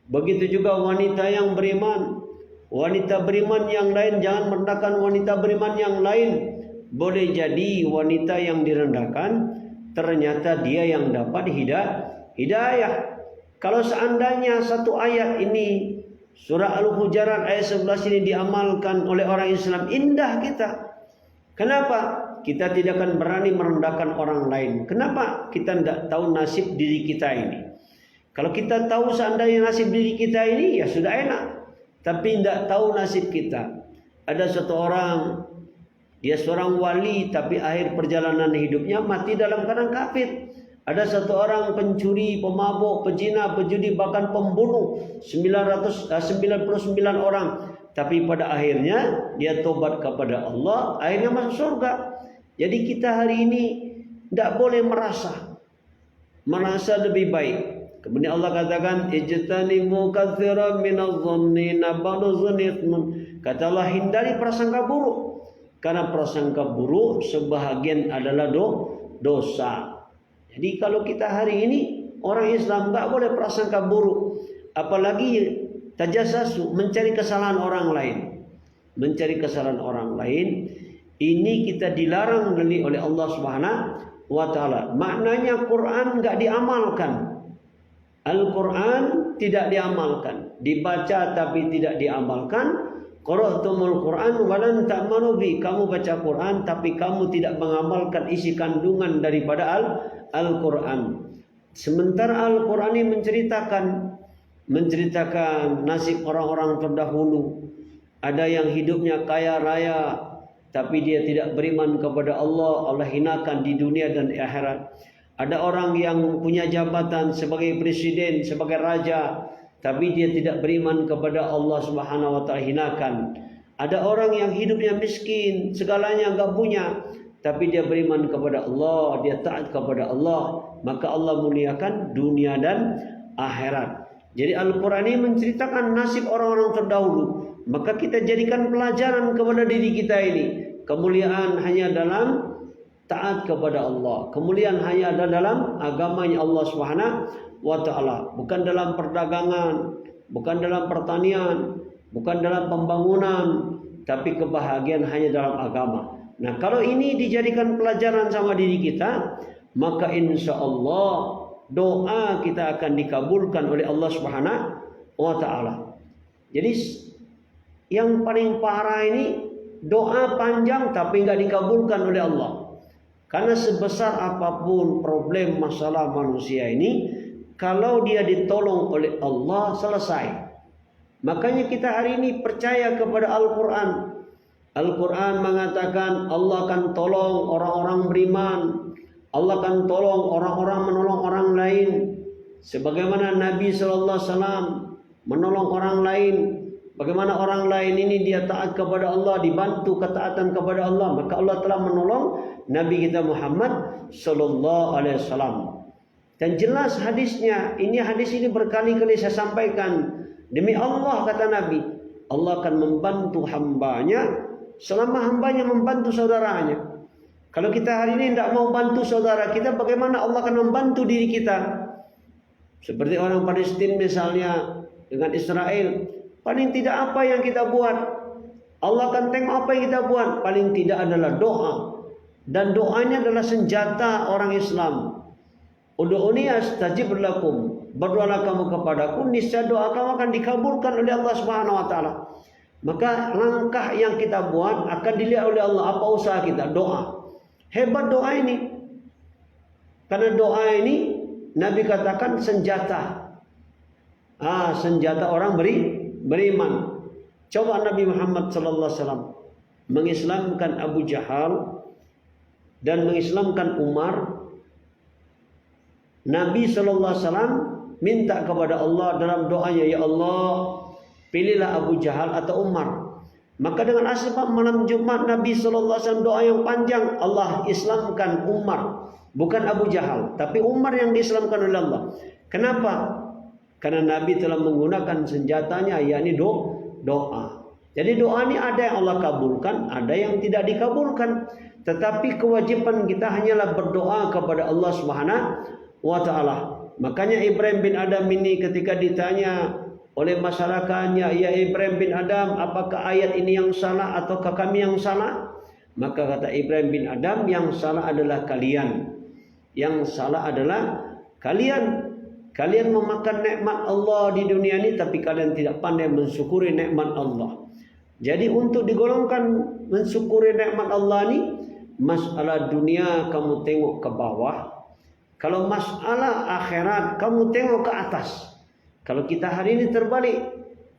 Begitu juga wanita yang beriman. Wanita beriman yang lain jangan merendahkan wanita beriman yang lain. Boleh jadi wanita yang direndahkan ternyata dia yang dapat hidayah. Kalau seandainya satu ayat ini, surah Al-Hujurat ayat 11 ini diamalkan oleh orang Islam, indah kita. Kenapa? Kita tidak akan berani merendahkan orang lain. Kenapa? Kita tidak tahu nasib diri kita ini. Kalau kita tahu seandainya nasib diri kita ini, ya sudah enak. Tapi tidak tahu nasib kita. Ada satu orang, dia seorang wali, tapi akhir perjalanan hidupnya mati dalam keadaan kafir. Ada satu orang pencuri, pemabuk, pezina, pejudi, bahkan pembunuh 99 orang. Tapi pada akhirnya dia tobat kepada Allah, akhirnya masuk surga. Jadi kita hari ini tidak boleh merasa lebih baik. Kemudian Allah katakan, ijtanibu katsiran minadh-dhanni ba'du dzunni. Kata Allah, hindari prasangka buruk. Karena prasangka buruk sebahagian adalah dosa. Jadi kalau kita hari ini orang Islam tidak boleh prasangka buruk, apalagi tajassasu, mencari kesalahan orang lain. Mencari kesalahan orang lain, ini kita dilarang oleh Allah Subhanahu wa taala. Maknanya Quran enggak diamalkan. Al-Quran tidak diamalkan. Dibaca tapi tidak diamalkan. Qara'tumul Quran wa lam ta'malu bi. Kamu baca Quran tapi kamu tidak mengamalkan isi kandungan daripada Al-Quran. Sementara Al-Quran ini menceritakan nasib orang-orang terdahulu. Ada yang hidupnya kaya raya, tapi dia tidak beriman kepada Allah, Allah hinakan di dunia dan di akhirat. Ada orang yang punya jabatan sebagai presiden, sebagai raja, tapi dia tidak beriman kepada Allah Subhanahu wa taala, hinakan. Ada orang yang hidupnya miskin, segalanya enggak punya, tapi dia beriman kepada Allah, dia taat kepada Allah, maka Allah muliakan dunia dan akhirat. Jadi Al-Quran ini menceritakan nasib orang-orang terdahulu. Maka kita jadikan pelajaran kepada diri kita ini. Kemuliaan hanya dalam taat kepada Allah. Kemuliaan hanya ada dalam agamanya Allah Subhanahu wa taala, bukan dalam perdagangan, bukan dalam pertanian, bukan dalam pembangunan, tapi kebahagiaan hanya dalam agama. Nah, kalau ini dijadikan pelajaran sama diri kita, maka insya Allah doa kita akan dikabulkan oleh Allah Subhanahu wa taala. Jadi yang paling parah ini doa panjang tapi nggak dikabulkan oleh Allah. Karena sebesar apapun problem masalah manusia ini, kalau dia ditolong oleh Allah selesai. Makanya kita hari ini percaya kepada Al-Quran. Al-Quran mengatakan Allah akan tolong orang-orang beriman. Allah akan tolong orang-orang menolong orang lain. Sebagaimana Nabi SAW menolong orang lain. Bagaimana orang lain ini dia taat kepada Allah, dibantu ketaatan kepada Allah, maka Allah telah menolong Nabi kita Muhammad sallallahu alaihi wasallam. Dan jelas hadisnya, hadis ini berkali-kali saya sampaikan. Demi Allah kata Nabi, Allah akan membantu hambanya selama hambanya membantu saudaranya. Kalau kita hari ini tidak mau bantu saudara kita, bagaimana Allah akan membantu diri kita? Seperti orang Palestina misalnya dengan Israel. Paling tidak apa yang kita buat, Allah akan tengok apa yang kita buat. Paling tidak adalah doa. Dan doanya adalah senjata orang Islam. Ud'uni astajib lakum. Berdoalah kamu kepadaku, niscaya doa kamu akan dikabulkan oleh Allah Subhanahu wa taala. Maka langkah yang kita buat akan dilihat oleh Allah, apa usaha kita, doa. Hebat doa ini. Karena doa ini Nabi katakan senjata. Senjata orang beriman. Coba Nabi Muhammad sallallahu alaihi wasallam mengislamkan Abu Jahal dan mengislamkan Umar. Nabi sallallahu alaihi wasallam minta kepada Allah dalam doanya, ya Allah, pilihlah Abu Jahal atau Umar. Maka dengan asbab malam Jumat Nabi sallallahu alaihi wasallam doa yang panjang, Allah islamkan Umar, bukan Abu Jahal, tapi Umar yang diislamkan oleh Allah. Kenapa? Karena Nabi telah menggunakan senjatanya, yakni doa. Jadi doa ini ada yang Allah kabulkan, ada yang tidak dikabulkan. Tetapi kewajiban kita hanyalah berdoa kepada Allah Subhanahu wa taala. Makanya Ibrahim bin Adam ini ketika ditanya oleh masyarakatnya, ya Ibrahim bin Adam, apakah ayat ini yang salah ataukah kami yang salah? Maka kata Ibrahim bin Adam, yang salah adalah kalian. Yang salah adalah kalian. Kalian memakan nikmat Allah di dunia ini, tapi kalian tidak pandai mensyukuri nikmat Allah. Jadi untuk digolongkan mensyukuri nikmat Allah ini, masalah dunia kamu tengok ke bawah. Kalau masalah akhirat kamu tengok ke atas. Kalau kita hari ini terbalik.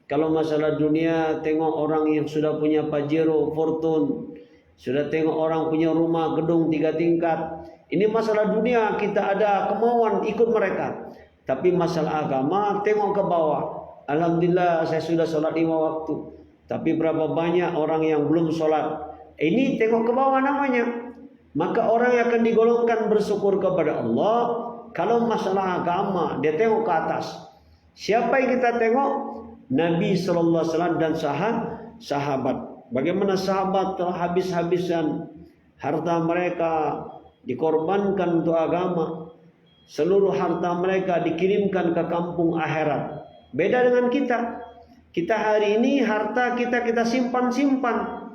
Kalau masalah dunia tengok orang yang sudah punya Pajero, Fortune. Sudah tengok orang punya rumah, gedung 3 tingkat. Ini masalah dunia, kita ada kemauan ikut mereka. Tapi masalah agama tengok ke bawah. Alhamdulillah saya sudah sholat 5 waktu. Tapi berapa banyak orang yang belum sholat. Ini tengok ke bawah namanya. Maka orang yang akan digolongkan bersyukur kepada Allah. Kalau masalah agama dia tengok ke atas. Siapa yang kita tengok? Nabi SAW dan sahabat. Bagaimana sahabat telah habis-habisan harta mereka dikorbankan untuk agama. Seluruh harta mereka dikirimkan ke kampung akhirat. Beda dengan kita. Kita hari ini harta kita simpan-simpan.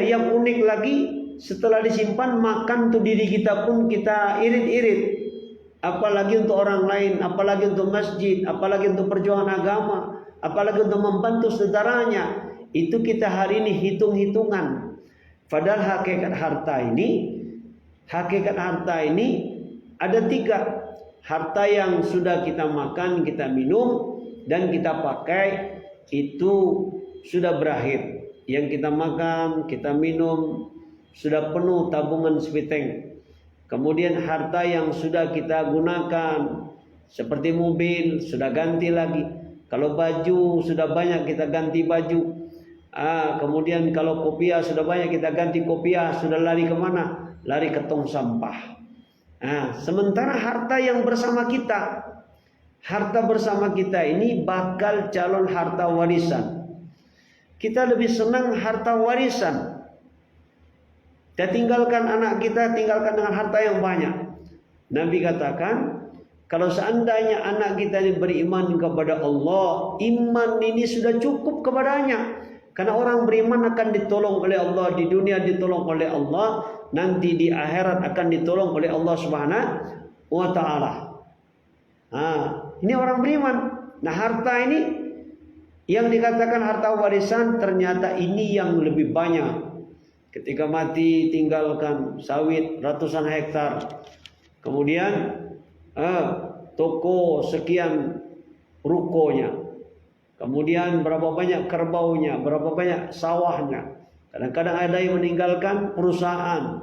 Yang unik lagi, setelah disimpan makan untuk diri kita pun kita irit-irit. Apalagi untuk orang lain, apalagi untuk masjid, apalagi untuk perjuangan agama, apalagi untuk membantu saudaranya. Itu kita hari ini hitung-hitungan. Padahal hakikat harta ini ada 3. Harta yang sudah kita makan, kita minum, dan kita pakai, itu sudah berakhir. yang kita makan, kita minum sudah penuh tabungan sepiteng. Kemudian harta yang sudah kita gunakan seperti mobil sudah ganti lagi. Kalau baju sudah banyak kita ganti baju. Kemudian kalau kopiah sudah banyak kita ganti kopiah. Sudah lari kemana? Lari ke tong sampah. Sementara harta yang bersama kita, harta bersama kita ini bakal calon harta warisan. Kita lebih senang harta warisan. Kita tinggalkan anak kita, tinggalkan dengan harta yang banyak. Nabi katakan, kalau seandainya anak kita ini beriman kepada Allah, iman ini sudah cukup kepadanya. Karena orang beriman akan ditolong oleh Allah di dunia, ditolong oleh Allah, nanti di akhirat akan ditolong oleh Allah Subhanahu wa taala. Ini orang beriman. Nah, harta ini yang dikatakan harta warisan ternyata ini yang lebih banyak. Ketika mati tinggalkan sawit ratusan hektar. Kemudian toko sekian rukonya. Kemudian berapa banyak kerbaunya, berapa banyak sawahnya. Kadang-kadang ada yang meninggalkan perusahaan.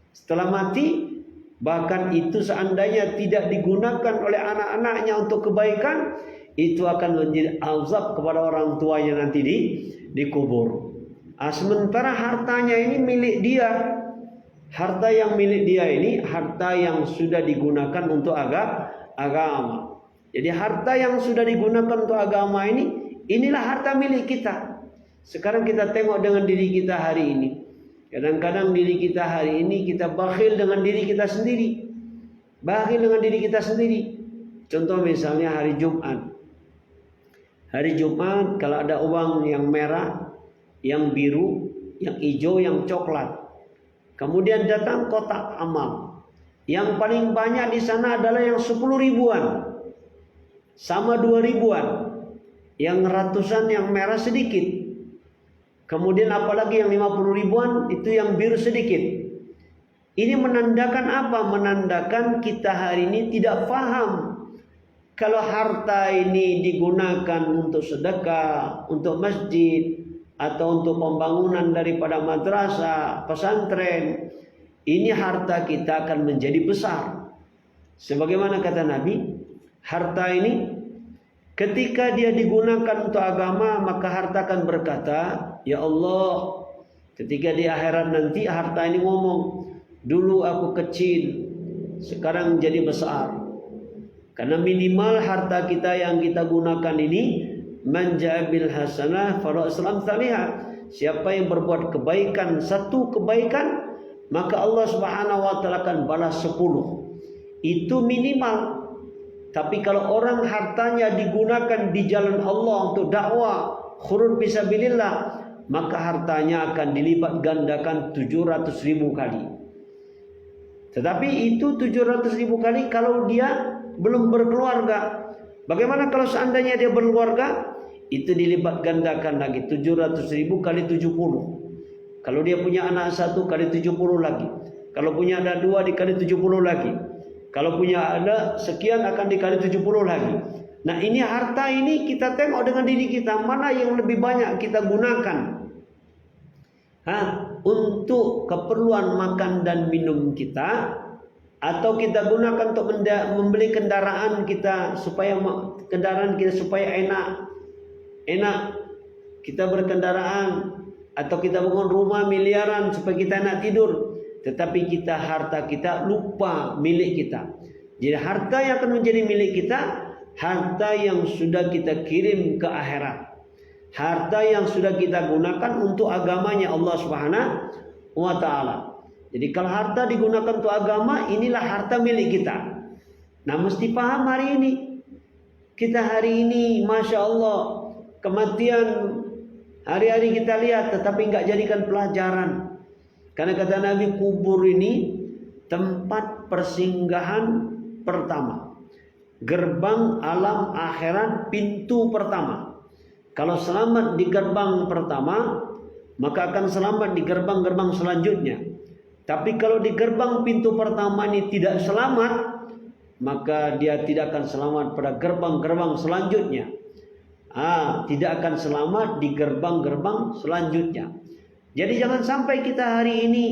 Setelah mati, bahkan itu seandainya tidak digunakan oleh anak-anaknya untuk kebaikan, itu akan menjadi azab kepada orang tuanya nanti di kubur. Sementara hartanya ini milik dia. Harta yang milik dia ini harta yang sudah digunakan untuk agama. Jadi harta yang sudah digunakan untuk agama ini, inilah harta milik kita. Sekarang kita tengok dengan diri kita hari ini. Kadang-kadang diri kita hari ini kita bakhil dengan diri kita sendiri. Bakhil dengan diri kita sendiri. Contoh misalnya hari Jumat. Hari Jumat kalau ada uang yang merah, yang biru, yang hijau, yang coklat. Kemudian datang kotak amal. Yang paling banyak di sana adalah yang 10 ribuan. Sama 2 ribuan. Yang ratusan yang merah sedikit. Kemudian apalagi yang 50 ribuan itu yang biru sedikit. Ini menandakan apa? Menandakan kita hari ini tidak paham. Kalau harta ini digunakan untuk sedekah, untuk masjid, atau untuk pembangunan daripada madrasah, pesantren, ini harta kita akan menjadi besar. Sebagaimana kata Nabi, harta ini ketika dia digunakan untuk agama, maka harta akan berkata, ya Allah, ketika di akhirat nanti harta ini ngomong, dulu aku kecil, sekarang jadi besar. Karena minimal harta kita yang kita gunakan ini, man ja'a bil hasanah falahu aslam salihah. Siapa yang berbuat kebaikan, satu kebaikan, maka Allah Subhanahu wa taala akan balas 10. Itu minimal. Tapi kalau orang hartanya digunakan di jalan Allah untuk dakwah, khurud fisabilillah, maka hartanya akan dilipat gandakan 700.000 kali. Tetapi itu 700.000 kali kalau dia belum berkeluarga. Bagaimana kalau seandainya dia berkeluarga? Itu dilipat gandakan lagi 700.000 kali 70. Kalau dia punya anak 1 kali 70 lagi. Kalau punya ada 2 dikali 70 lagi. Kalau punya ada sekian akan dikali 70 lagi. Nah, ini harta ini kita tengok dengan diri kita, mana yang lebih banyak kita gunakan untuk keperluan makan dan minum kita, atau kita gunakan untuk membeli kendaraan kita supaya enak kita berkendaraan, atau kita bangun rumah miliaran supaya kita enak tidur, tetapi harta kita lupa milik kita. Jadi harta yang akan menjadi milik kita, harta yang sudah kita kirim ke akhirat, harta yang sudah kita gunakan untuk agamanya Allah Subhanahu wa taala. Jadi kalau harta digunakan untuk agama, inilah harta milik kita. Nah, mesti paham hari ini. Kita hari ini, Masya Allah, kematian hari-hari kita lihat, tetapi nggak jadikan pelajaran. Karena kata Nabi, kubur ini tempat persinggahan pertama, gerbang alam akhirat, pintu pertama. Kalau selamat di gerbang pertama, maka akan selamat di gerbang-gerbang selanjutnya. Tapi kalau di gerbang pintu pertama ini tidak selamat, maka dia tidak akan selamat pada gerbang-gerbang selanjutnya. tidak akan selamat di gerbang-gerbang selanjutnya. Jadi jangan sampai kita hari ini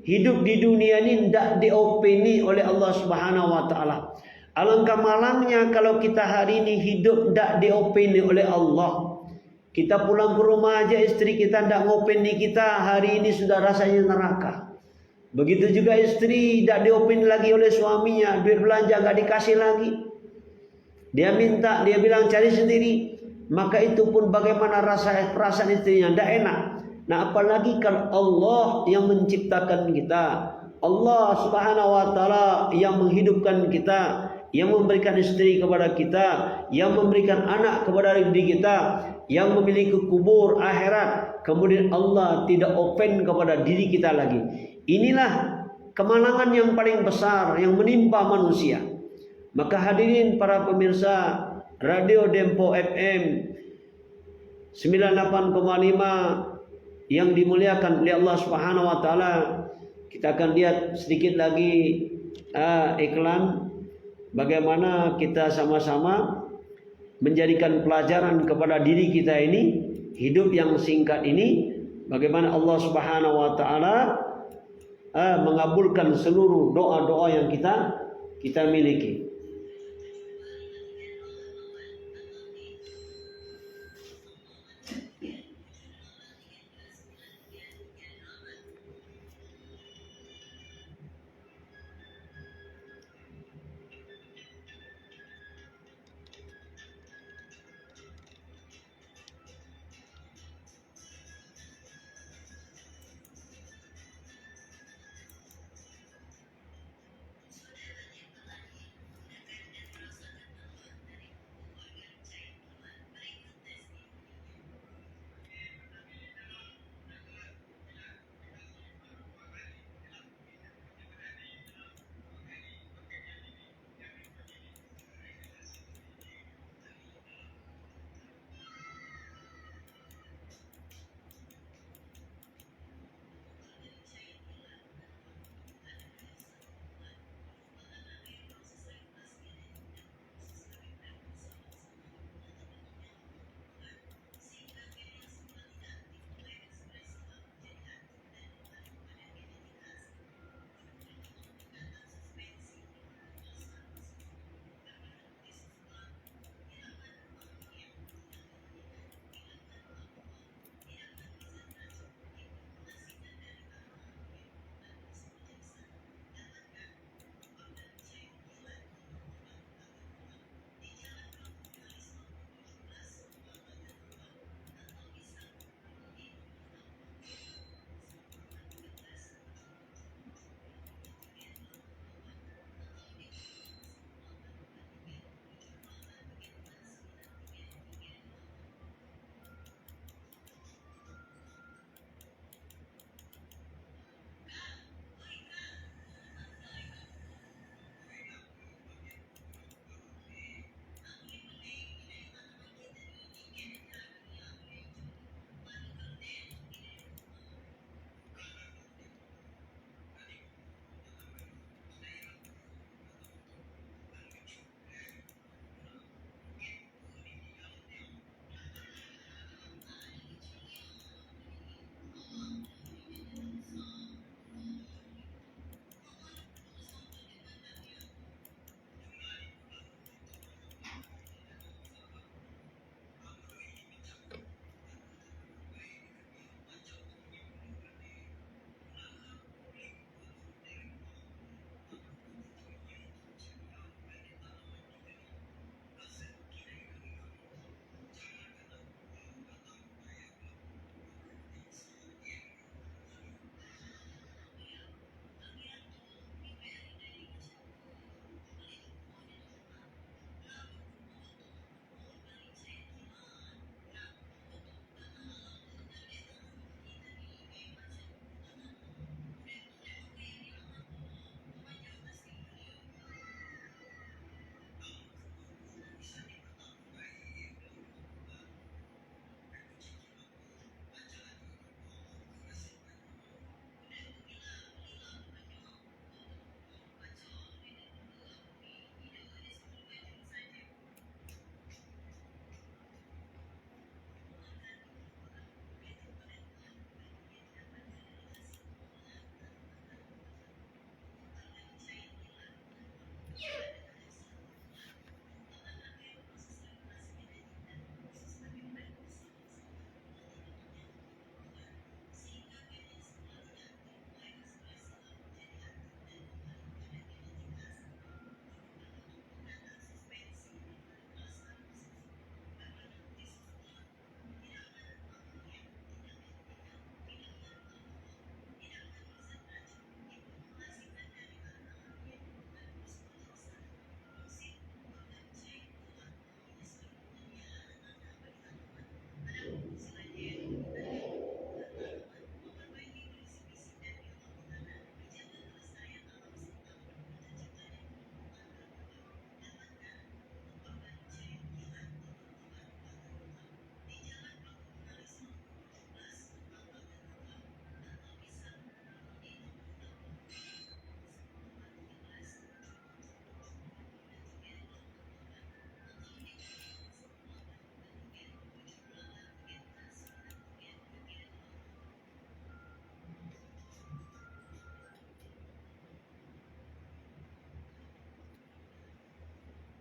hidup di dunia ini tidak diopeni oleh Allah Subhanahu wa taala. Alangkah malangnya kalau kita hari ini hidup tidak diopeni oleh Allah. Kita pulang ke rumah aja istri kita tidak ngopeni kita, hari ini sudah rasanya neraka. Begitu juga istri tidak diopeni lagi oleh suaminya, duit belanja nggak dikasih lagi. Dia minta, dia bilang cari sendiri. Maka itu pun bagaimana perasaan istrinya tidak enak. Nah, apalagi kalau Allah yang menciptakan kita, Allah Subhanahu wa taala yang menghidupkan kita, yang memberikan istri kepada kita, yang memberikan anak kepada diri kita, yang memiliki kubur akhirat, kemudian Allah tidak open kepada diri kita lagi. Inilah kemalangan yang paling besar yang menimpa manusia. Maka hadirin para pemirsa Radio Dempo FM 98,5 yang dimuliakan oleh Allah Subhanahu wa taala, kita akan lihat sedikit lagi iklan bagaimana kita sama-sama menjadikan pelajaran kepada diri kita ini, hidup yang singkat ini, bagaimana Allah Subhanahu wa taala mengabulkan seluruh doa-doa yang kita miliki.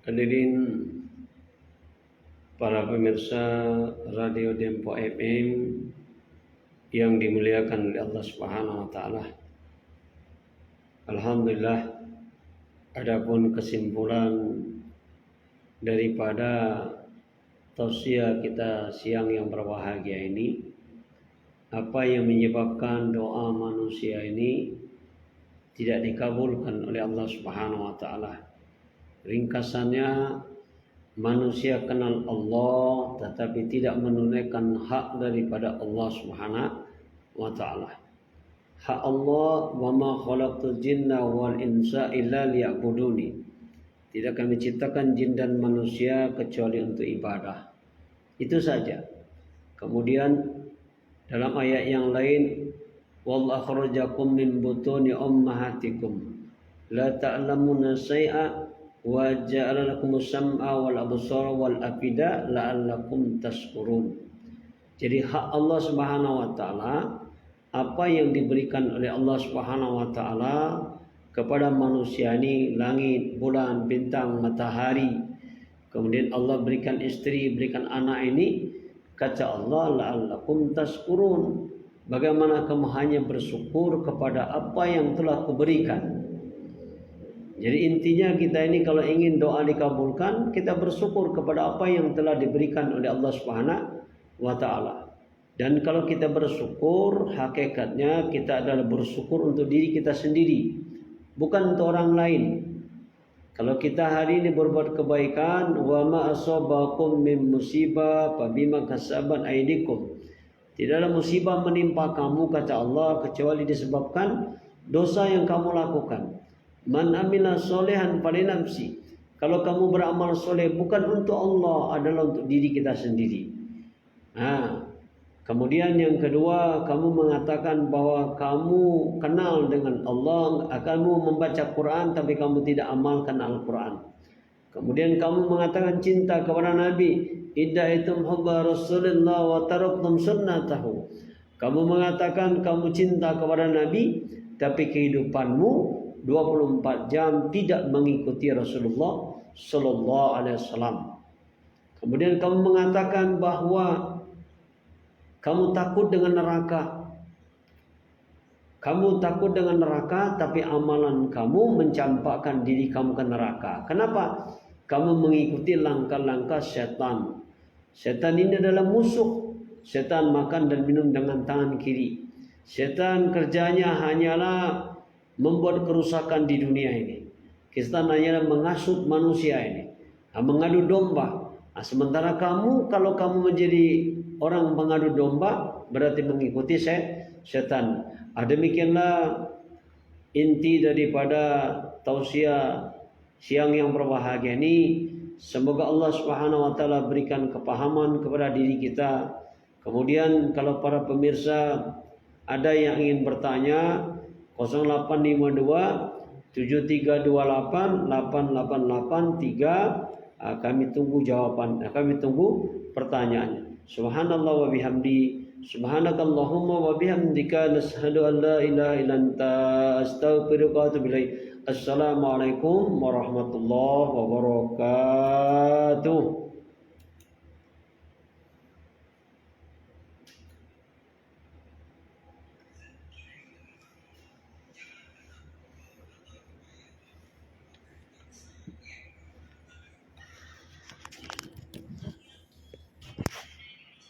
Hadirin para pemirsa Radio Dempo FM yang dimuliakan oleh Allah Subhanahu wa taala. Alhamdulillah, adapun kesimpulan daripada tausiah kita siang yang berbahagia ini, apa yang menyebabkan doa manusia ini tidak dikabulkan oleh Allah Subhanahu wa taala? Ringkasannya, manusia kenal Allah tetapi tidak menunaikan hak daripada Allah Subhanahu wa taala. Hak Allah, wa ma khalaqtul jinna wal insa illa liya'buduni. Tidak kami ciptakan jin dan manusia kecuali untuk ibadah. Itu saja. Kemudian dalam ayat yang lain, wal akhrajakum min butuni ummahatikum la ta'lamuna syai'a wa ja'ala lakumus sam'a wal absara wal afida la'allakum tashkurun. Jadi hak Allah Subhanahu wa taala, apa yang diberikan oleh Allah Subhanahu wa taala kepada manusia ini, langit, bulan, bintang, matahari. Kemudian Allah berikan istri, berikan anak ini, kata Allah, la'allakum tashkurun. Bagaimana kamu hanya bersyukur kepada apa yang telah kuberikan. Jadi intinya kita ini kalau ingin doa dikabulkan, kita bersyukur kepada apa yang telah diberikan oleh Allah Subhanahu wa taala. Dan kalau kita bersyukur, hakikatnya kita adalah bersyukur untuk diri kita sendiri, bukan untuk orang lain. Kalau kita hari ini berbuat kebaikan, wa ma asabakum min musibah fa bima kasabat aydikum. Tidaklah musibah menimpa kamu, kata Allah, kecuali disebabkan dosa yang kamu lakukan. Man amila solehan falinafsi. Kalau kamu beramal soleh bukan untuk Allah, adalah untuk diri kita sendiri. Kemudian yang kedua, kamu mengatakan bahwa kamu kenal dengan Allah, kamu membaca Quran tapi kamu tidak amalkan Al-Quran. Kemudian kamu mengatakan cinta kepada Nabi, iddaitum hubba Rasulullah wa taraktum sunnatahu. Kamu mengatakan kamu cinta kepada Nabi, tapi kehidupanmu 24 jam tidak mengikuti Rasulullah sallallahu alaihi wasallam. Kemudian kamu mengatakan bahwa kamu takut dengan neraka. Kamu takut dengan neraka, tapi amalan kamu mencampakkan diri kamu ke neraka. Kenapa? Kamu mengikuti langkah-langkah setan. Setan ini adalah musuh. Setan makan dan minum dengan tangan kiri. Setan kerjanya hanyalah membuat kerusakan di dunia ini. Setan hanyalah menghasut manusia ini, mengadu domba. Sementara kamu, kalau kamu menjadi orang mengadu domba, berarti mengikuti setan. Demikianlah inti daripada tausiah siang yang berbahagia ini. Semoga Allah Subhanahu wa taala berikan kepahaman kepada diri kita. Kemudian kalau para pemirsa ada yang ingin bertanya, 0852 7328 8883, kami tunggu jawaban, kami tunggu pertanyaannya. Subhanallah wa bihamdi, subhanakallahumma wa bihamdika, nashhadu an la ilaha illa anta, astaghfiruka wa atubu ilaik. Assalamualaikum warahmatullahi wabarakatuh.